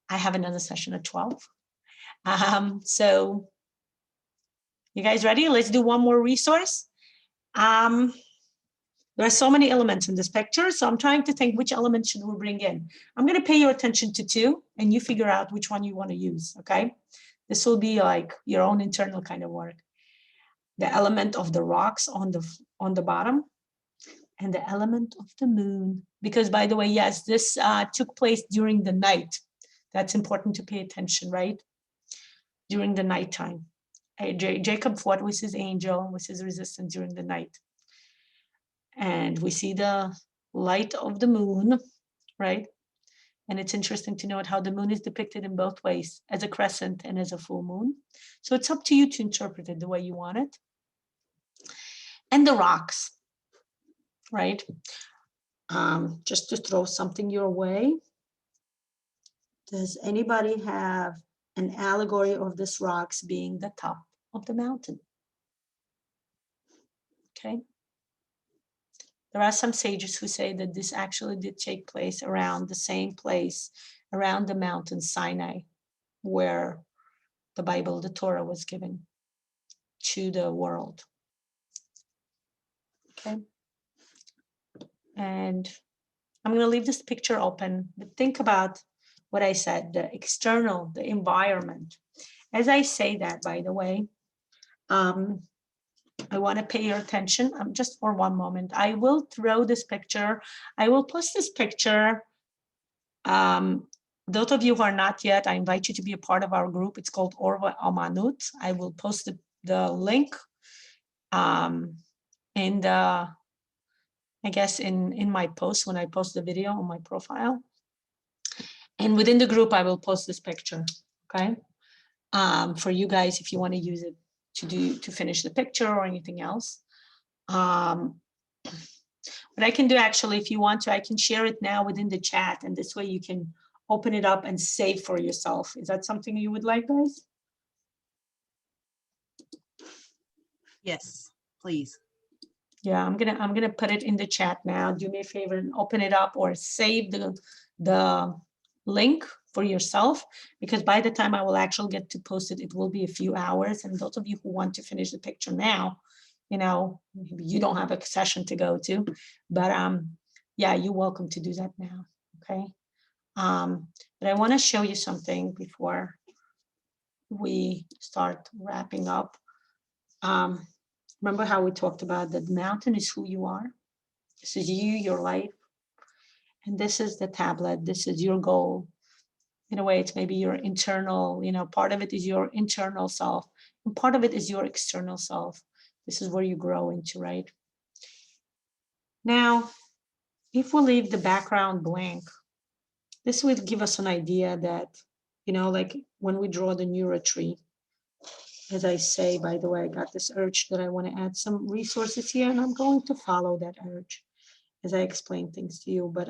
I have another session at 12. So you guys ready? Let's do one more resource. There are so many elements in this picture, so I'm trying to think which element should we bring in. I'm going to pay your attention to two, and you figure out which one you want to use, okay? This will be like your own internal kind of work. The element of the rocks on the bottom, and the element of the moon. Because by the way, yes, this took place during the night. That's important to pay attention, right? During the nighttime. Jacob fought with his angel, with his resistance during the night. And we see the light of the moon, right? And it's interesting to note how the moon is depicted in both ways, as a crescent and as a full moon. So it's up to you to interpret it the way you want it. And the rocks, right? Just to throw something your way. Does anybody have an allegory of this rocks being the top of the mountain? Okay. There are some sages who say that this actually did take place around the same place, around the mountain Sinai, where the Bible, the Torah, was given to the world. Okay. And I'm going to leave this picture open, but think about what I said, the external, the environment. As I say that, by the way, I want to pay your attention just for one moment. I will throw this picture. I will post this picture. Those of you who are not yet, I invite you to be a part of our group. It's called Orva Amanut. I will post the link in the, I guess in my post when I post the video on my profile. And within the group, I will post this picture, okay? For you guys, if you want to use it to finish the picture or anything else. What I can do actually, if you want to, I can share it now within the chat, and this way you can open it up and save for yourself. Is that something you would like, guys? Yes, please. Yeah, I'm gonna put it in the chat now. Do me a favor and open it up or save the link for yourself, because by the time I will actually get to post it, it will be a few hours. And those of you who want to finish the picture now, you know, maybe you don't have a session to go to, but yeah, you're welcome to do that now, okay? But I want to show you something before we start wrapping up. Remember how we talked about that the mountain is who you are? This is you, your life. And this is the tablet. This is your goal. In a way, it's maybe your internal, you know, part of it is your internal self, and part of it is your external self. This is where you grow into, right? Now, if we leave the background blank, this would give us an idea that, you know, like when we draw the neuro tree, as I say, by the way, I got this urge that I want to add some resources here, and I'm going to follow that urge as I explain things to you. But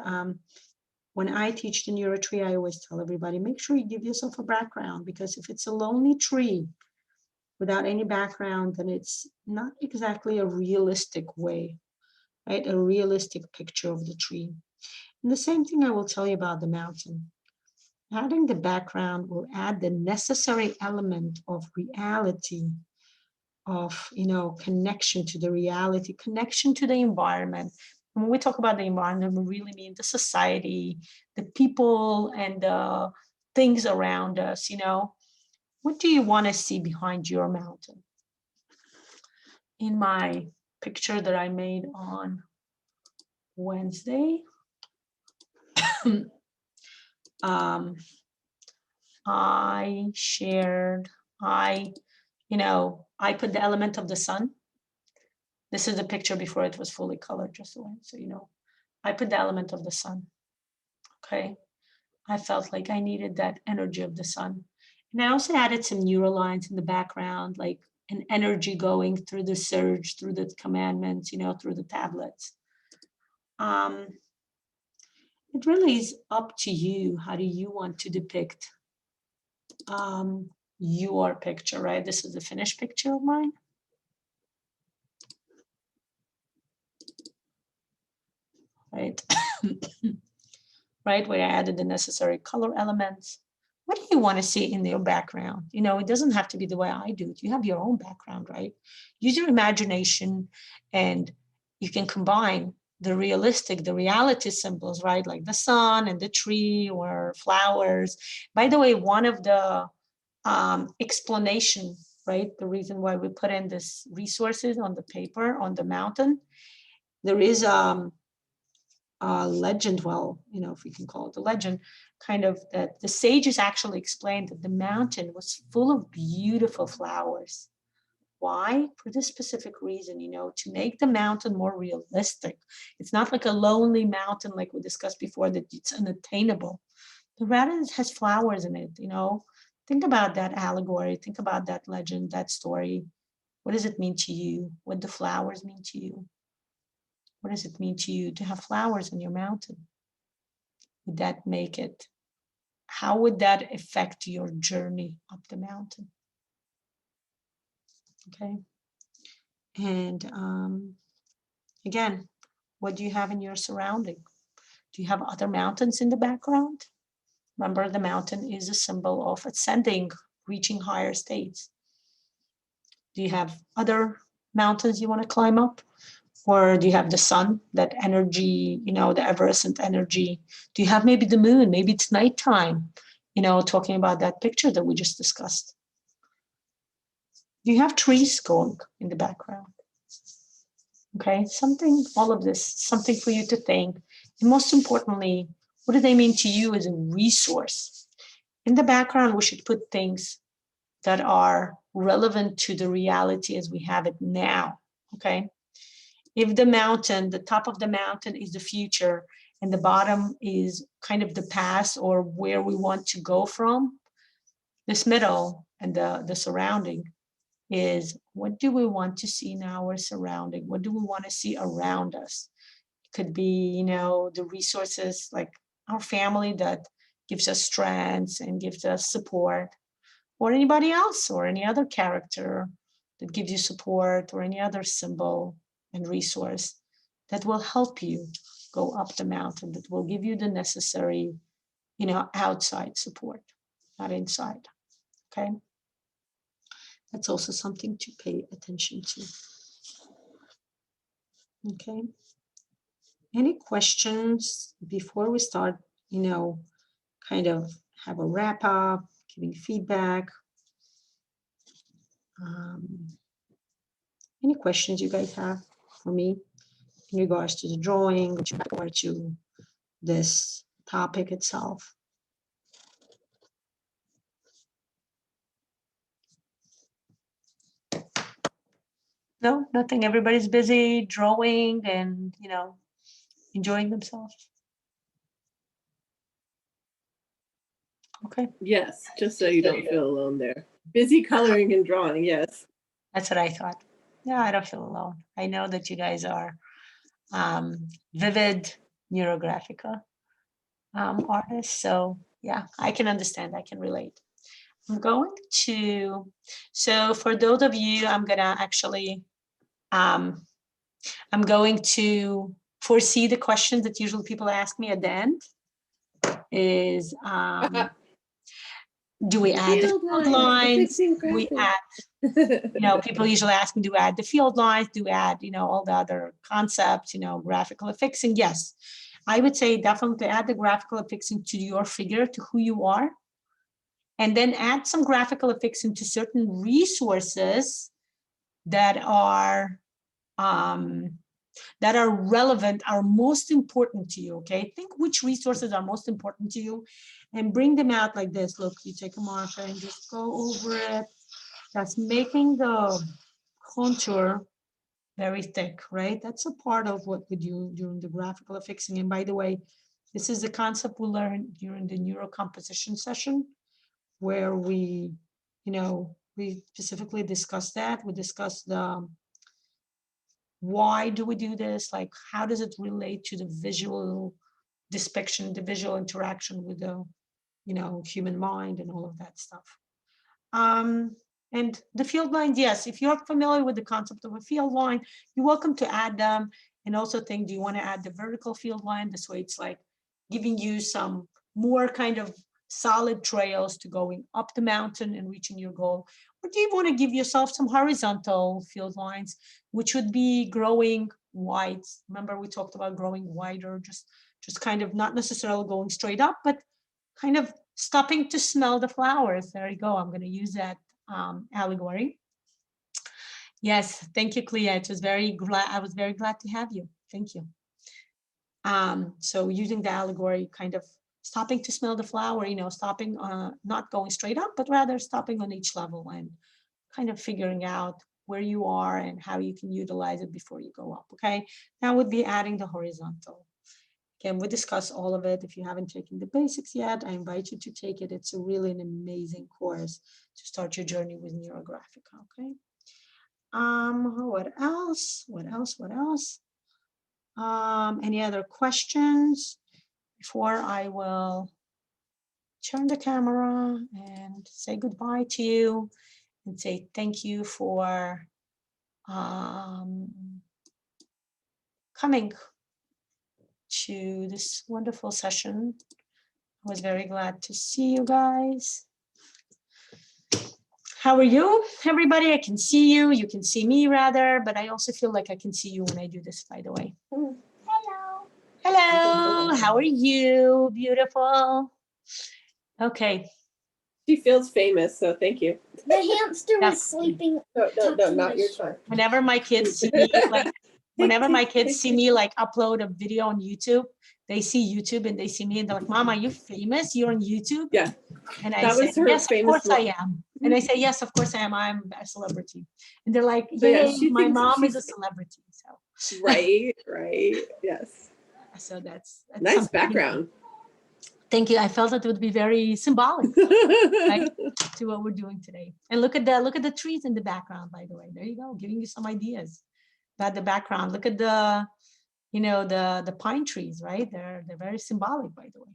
when I teach the neuro tree, I always tell everybody, make sure you give yourself a background, because if it's a lonely tree without any background, then it's not exactly a realistic way, right? A realistic picture of the tree. And the same thing I will tell you about the mountain. Adding the background will add the necessary element of reality, of, you know, connection to the reality, connection to the environment. And when we talk about the environment, we really mean the society, the people, and the things around us. You know, what do you want to see behind your mountain? In my picture that I made on Wednesday, I shared, you know, I put the element of the sun. This is the picture before it was fully colored, just so you know. I put the element of the sun, okay? I felt like I needed that energy of the sun. And I also added some neural lines in the background, like an energy going through the surge, through the commandments, you know, through the tablets. It really is up to you. How do you want to depict your picture, right? This is the finished picture of mine. Right? Right, where I added the necessary color elements. What do you want to see in your background? You know, it doesn't have to be the way I do it. You have your own background, right? Use your imagination, and you can combine the realistic, the reality symbols, right? Like the sun and the tree or flowers. By the way, one of the explanation, right? The reason why we put in this resources on the paper, on the mountain, there is a legend, well, you know, if we can call it a legend, kind of, that the sages actually explained that the mountain was full of beautiful flowers. Why? For this specific reason, you know, to make the mountain more realistic. It's not like a lonely mountain like we discussed before, that it's unattainable, but rather it has flowers in it, you know. Think about that allegory, think about that legend, that story. What does it mean to you? What do flowers mean to you? What does it mean to you to have flowers on your mountain? Would that make it, how would that affect your journey up the mountain? Okay. And again, what do you have in your surrounding? Do you have other mountains in the background? Remember, the mountain is a symbol of ascending, reaching higher states. Do you have other mountains you want to climb up? Or do you have the sun, that energy, you know, the evanescent energy? Do you have maybe the moon? Maybe it's nighttime, you know, talking about that picture that we just discussed. Do you have trees going in the background? Okay, something, all of this, something for you to think. And most importantly, what do they mean to you as a resource? In the background, we should put things that are relevant to the reality as we have it now, okay? If the mountain, the top of the mountain is the future and the bottom is kind of the past or where we want to go from, this middle and the surrounding is, what do we want to see in our surrounding? What do we want to see around us? It could be, you know, the resources like our family that gives us strength and gives us support, or anybody else, or any other character that gives you support, or any other symbol and resource that will help you go up the mountain, that will give you the necessary, you know, outside support, not inside. Okay. That's also something to pay attention to. Okay. Any questions before we start, you know, kind of have a wrap up, giving feedback? Any questions you guys have for me in regards to the drawing or to this topic itself? No, nothing. Everybody's busy drawing and, you know, enjoying themselves. Okay. Yes, just so you don't feel alone there. Busy coloring and drawing, yes. That's what I thought. Yeah, I don't feel alone. I know that you guys are vivid NeuroGraphica artists. So yeah, I can understand, I can relate. I'm going to, so for those of you, I'm gonna actually, I'm going to foresee the questions that usually people ask me at the end is, Do we add the Field field lines, lines? Do we graphics. add, people usually ask me, do we add the field lines? Do we add, all the other concepts, graphical affixing? Yes, I would say definitely add the graphical affixing to your figure, to who you are. And then add some graphical affixing to certain resources that are relevant, are most important to you, okay? Think which resources are most important to you and bring them out like this. Look, you take a marker and just go over it. That's making the contour very thick, right? That's a part of what we do during the graphical affixing. And by the way, this is a concept we learned during the neurocomposition session, where we specifically discussed that. We discussed the why do we do this? Like, how does it relate to the visual depiction, the visual interaction with the, human mind and all of that stuff. And the field lines, yes, if you're familiar with the concept of a field line, you're welcome to add them. And also think, do you want to add the vertical field line? This way it's like giving you some more kind of solid trails to going up the mountain and reaching your goal. Or do you want to give yourself some horizontal field lines, which would be growing wide? Remember we talked about growing wider, just kind of not necessarily going straight up, but kind of stopping to smell the flowers. There you go. I'm going to use that allegory. Yes, thank you, Clea. I was very glad to have you. Thank you. So using the allegory, kind of stopping to smell the flower, stopping, not going straight up, but rather stopping on each level and kind of figuring out where you are and how you can utilize it before you go up. Okay, that would be adding the horizontal. Again, we discuss all of it. If you haven't taken the basics yet, I invite you to take it. It's really an amazing course to start your journey with NeuroGraphica. Okay. What else? Any other questions before I will turn the camera and say goodbye to you and say thank you for coming to this wonderful session. I was very glad to see you guys. How are you, everybody? I can see you. You can see me, rather, but I also feel like I can see you when I do this, by the way. Hello. Hello. How are you? Beautiful. Okay. She feels famous, so thank you. The hamster was sleeping. No, not your turn. Whenever my kids see me, like upload a video on YouTube, they see YouTube and they see me and they're like, "Mom, are you famous? You're on YouTube?" Yeah. And I say, "Yes, of course I am." And I say, "Yes, of course I am. I'm a celebrity." And they're like, "Yay, my mom is a celebrity." So right, yes. So that's nice background. Thank you. I felt that it would be very symbolic, right, to what we're doing today. And look at the trees in the background, by the way. There you go, giving you some ideas about the background. Look at the, the pine trees, right? They're very symbolic, by the way.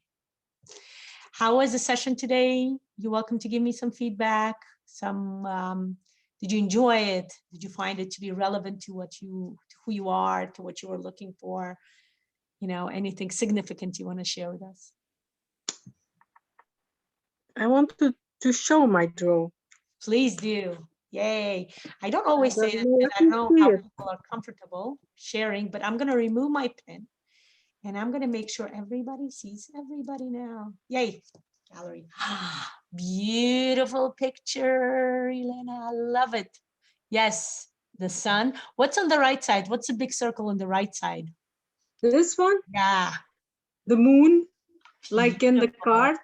How was the session today? You're welcome to give me some feedback. Did you enjoy it? Did you find it to be relevant to who you are, to what you were looking for? Anything significant you want to share with us? I want to show my draw. Please do. Yay. I don't always say that because I don't know how people are comfortable sharing, but I'm going to remove my pen and I'm going to make sure everybody sees everybody now. Yay. Gallery. Beautiful picture, Elena. I love it. Yes. The sun. What's on the right side? What's the big circle on the right side? This one? Yeah. The moon, like in the card.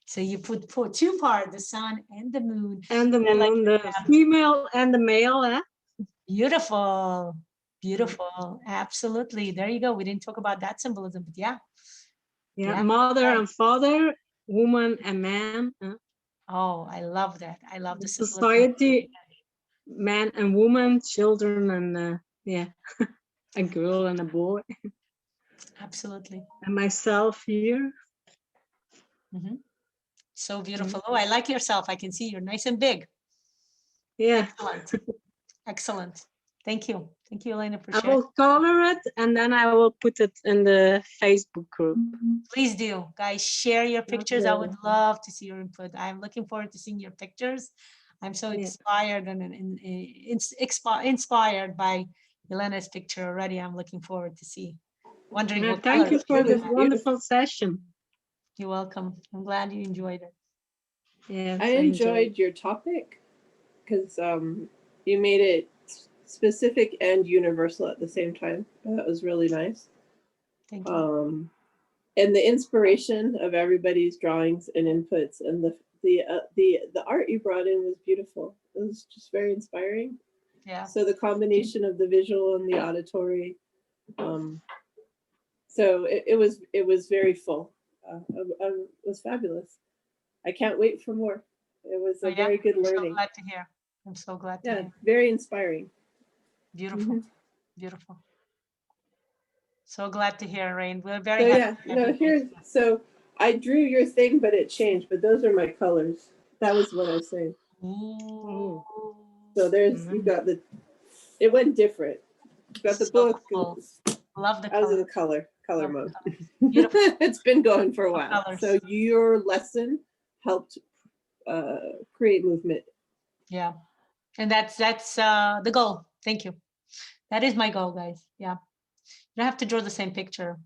So you put two parts, the sun and the moon. And the moon, the female and the male. Eh? Beautiful. Beautiful. Absolutely. There you go. We didn't talk about that symbolism, but yeah. Yeah, mother and father, woman and man. Oh, I love that. I love the society, man and woman, children and a girl and a boy. Absolutely. And myself here. Mm-hmm. So beautiful. Oh, I like yourself. I can see you're nice and big. Yeah. Excellent. Excellent. Thank you. Thank you, Elena, for I sharing. will color it and then I will put it in the Facebook group. Please do, guys, share your pictures. I would Okay. love to see your input. I'm looking forward to seeing your pictures. I'm so Yeah. inspired and inspired by Elena's picture already. I'm looking forward to see. Wondering Yeah, what thank color you for this Beautiful. wonderful session. You're welcome. I'm glad you enjoyed it. Yes, I enjoyed your topic because you made it specific and universal at the same time. That was really nice. Thank you. And the inspiration of everybody's drawings and inputs, and the art you brought in was beautiful. It was just very inspiring. Yeah. So the combination of the visual and the auditory, so it was very full. It was fabulous. I can't wait for more. It was a very good learning. I'm so glad to hear. I'm so glad to Yeah, hear. very inspiring. Beautiful. Beautiful. So glad to hear, Rain. We're So very yeah, happy. no, here's, so I drew your thing, but it changed, but those are my colors. That was what I was saying. Ooh. So there's, you got the, it went different. You got the So book. cool. Love the I was in color. color Love mode. Beautiful. It's been going for a while. Colors. So your lesson helped create movement. Yeah. And that's the goal. Thank you. That is my goal, guys. Yeah. You don't have to draw the same picture,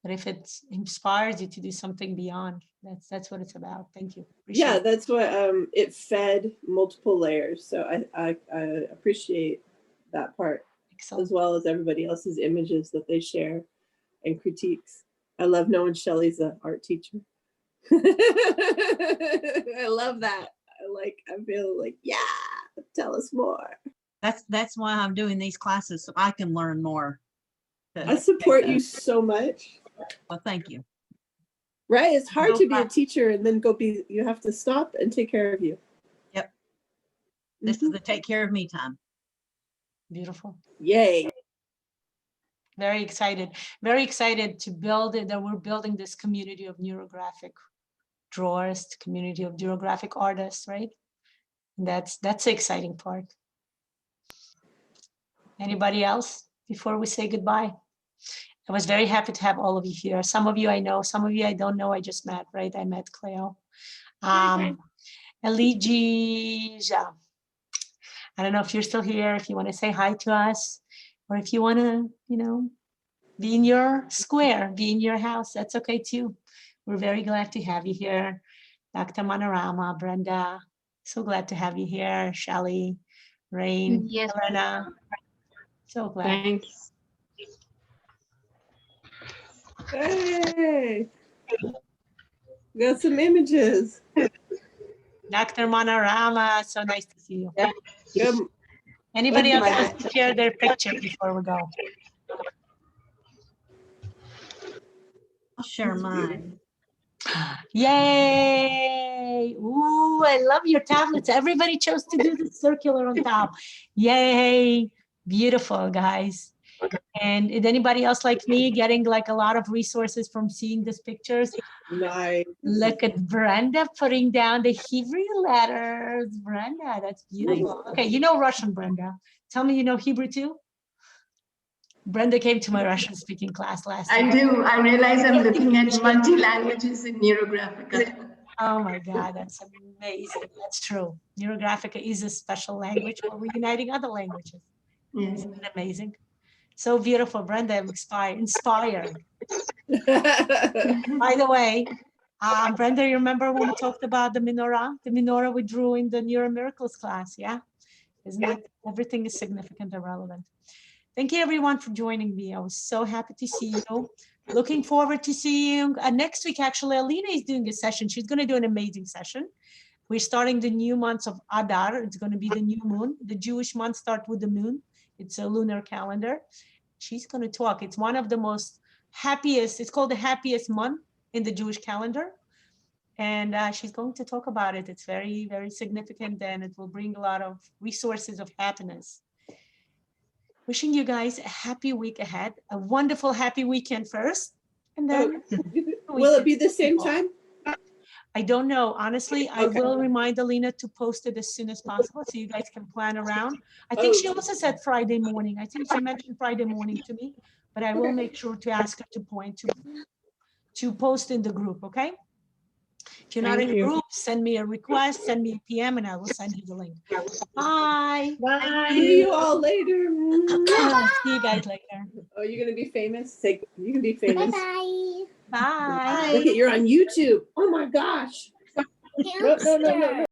but if it inspires you to do something beyond, that's what it's about. Thank you. Appreciate Yeah, it. that's what it fed multiple layers. So I appreciate that part. Excellent. As well as everybody else's images that they share and critiques. I love knowing Shelley's an art teacher. I love that. I feel like, yeah, tell us more. That's why I'm doing these classes, so I can learn more. I support you so much. Well, thank you. Right? It's hard No to be a problem. teacher and then you have to stop and take care of you. Yep. This is the take care of me time. Beautiful. Yay. Very excited to build it, that we're building this community of neurographic drawers, community of neurographic artists, right? And that's the exciting part. Anybody else before we say goodbye? I was very happy to have all of you here. Some of you I know, some of you I don't know. I just met, right? I met Cleo. Eligija. I don't know if you're still here, if you want to say hi to us, or if you want to, be in your square, be in your house, that's okay too. We're very glad to have you here. Dr. Manorama, Brenda, so glad to have you here. Shelly, Rain, Yes. Elena, so glad. Thanks. Hey. We got some images. Dr. Manorama, so nice to see you. Good. Anybody else wants to share their picture before we go? I'll share mine. Yay! Ooh, I love your tablets. Everybody chose to do the circular on top. Yay! Beautiful, guys. And is anybody else like me getting like a lot of resources from seeing these pictures? Nice. Look at Brenda putting down the Hebrew letters. Brenda, that's beautiful. Okay, you know Russian, Brenda. Tell me you know Hebrew too? Brenda came to my Russian speaking class last I year. do. I realize I'm looking at multi-languages in NeuroGraphica. Oh my God, that's amazing. That's true. NeuroGraphica is a special language, but we're uniting other languages. Yes. Isn't it amazing? So beautiful, Brenda. I'm inspired. By the way, Brenda, you remember when we talked about the menorah? The menorah we drew in the Neuro Miracles class, yeah? Isn't it? Everything is significant and relevant. Thank you everyone for joining me. I was so happy to see you. Looking forward to seeing you. Next week, actually, Alina is doing a session. She's going to do an amazing session. We're starting the new months of Adar. It's going to be the new moon. The Jewish months start with the moon. It's a lunar calendar. She's going to talk. It's one of the most happiest, it's called the happiest month in the Jewish calendar. And she's going to talk about it. It's very, very significant, and it will bring a lot of resources of happiness. Wishing you guys a happy week ahead, a wonderful, happy weekend first. And then will it be the same time? I don't know. Honestly, I Okay. will remind Alina to post it as soon as possible so you guys can plan around. I think she also said Friday morning. I think she mentioned Friday morning to me, but I will make sure to ask her to post in the group, okay? If you're not Thank in the you. group, send me a request, send me a PM, and I will send you the link. Bye. See you all later. See you guys later. Oh, you're gonna be famous? Say, you can be famous. Bye. Bye. Look at, you're on YouTube. Oh my gosh. No, no, no, no, no.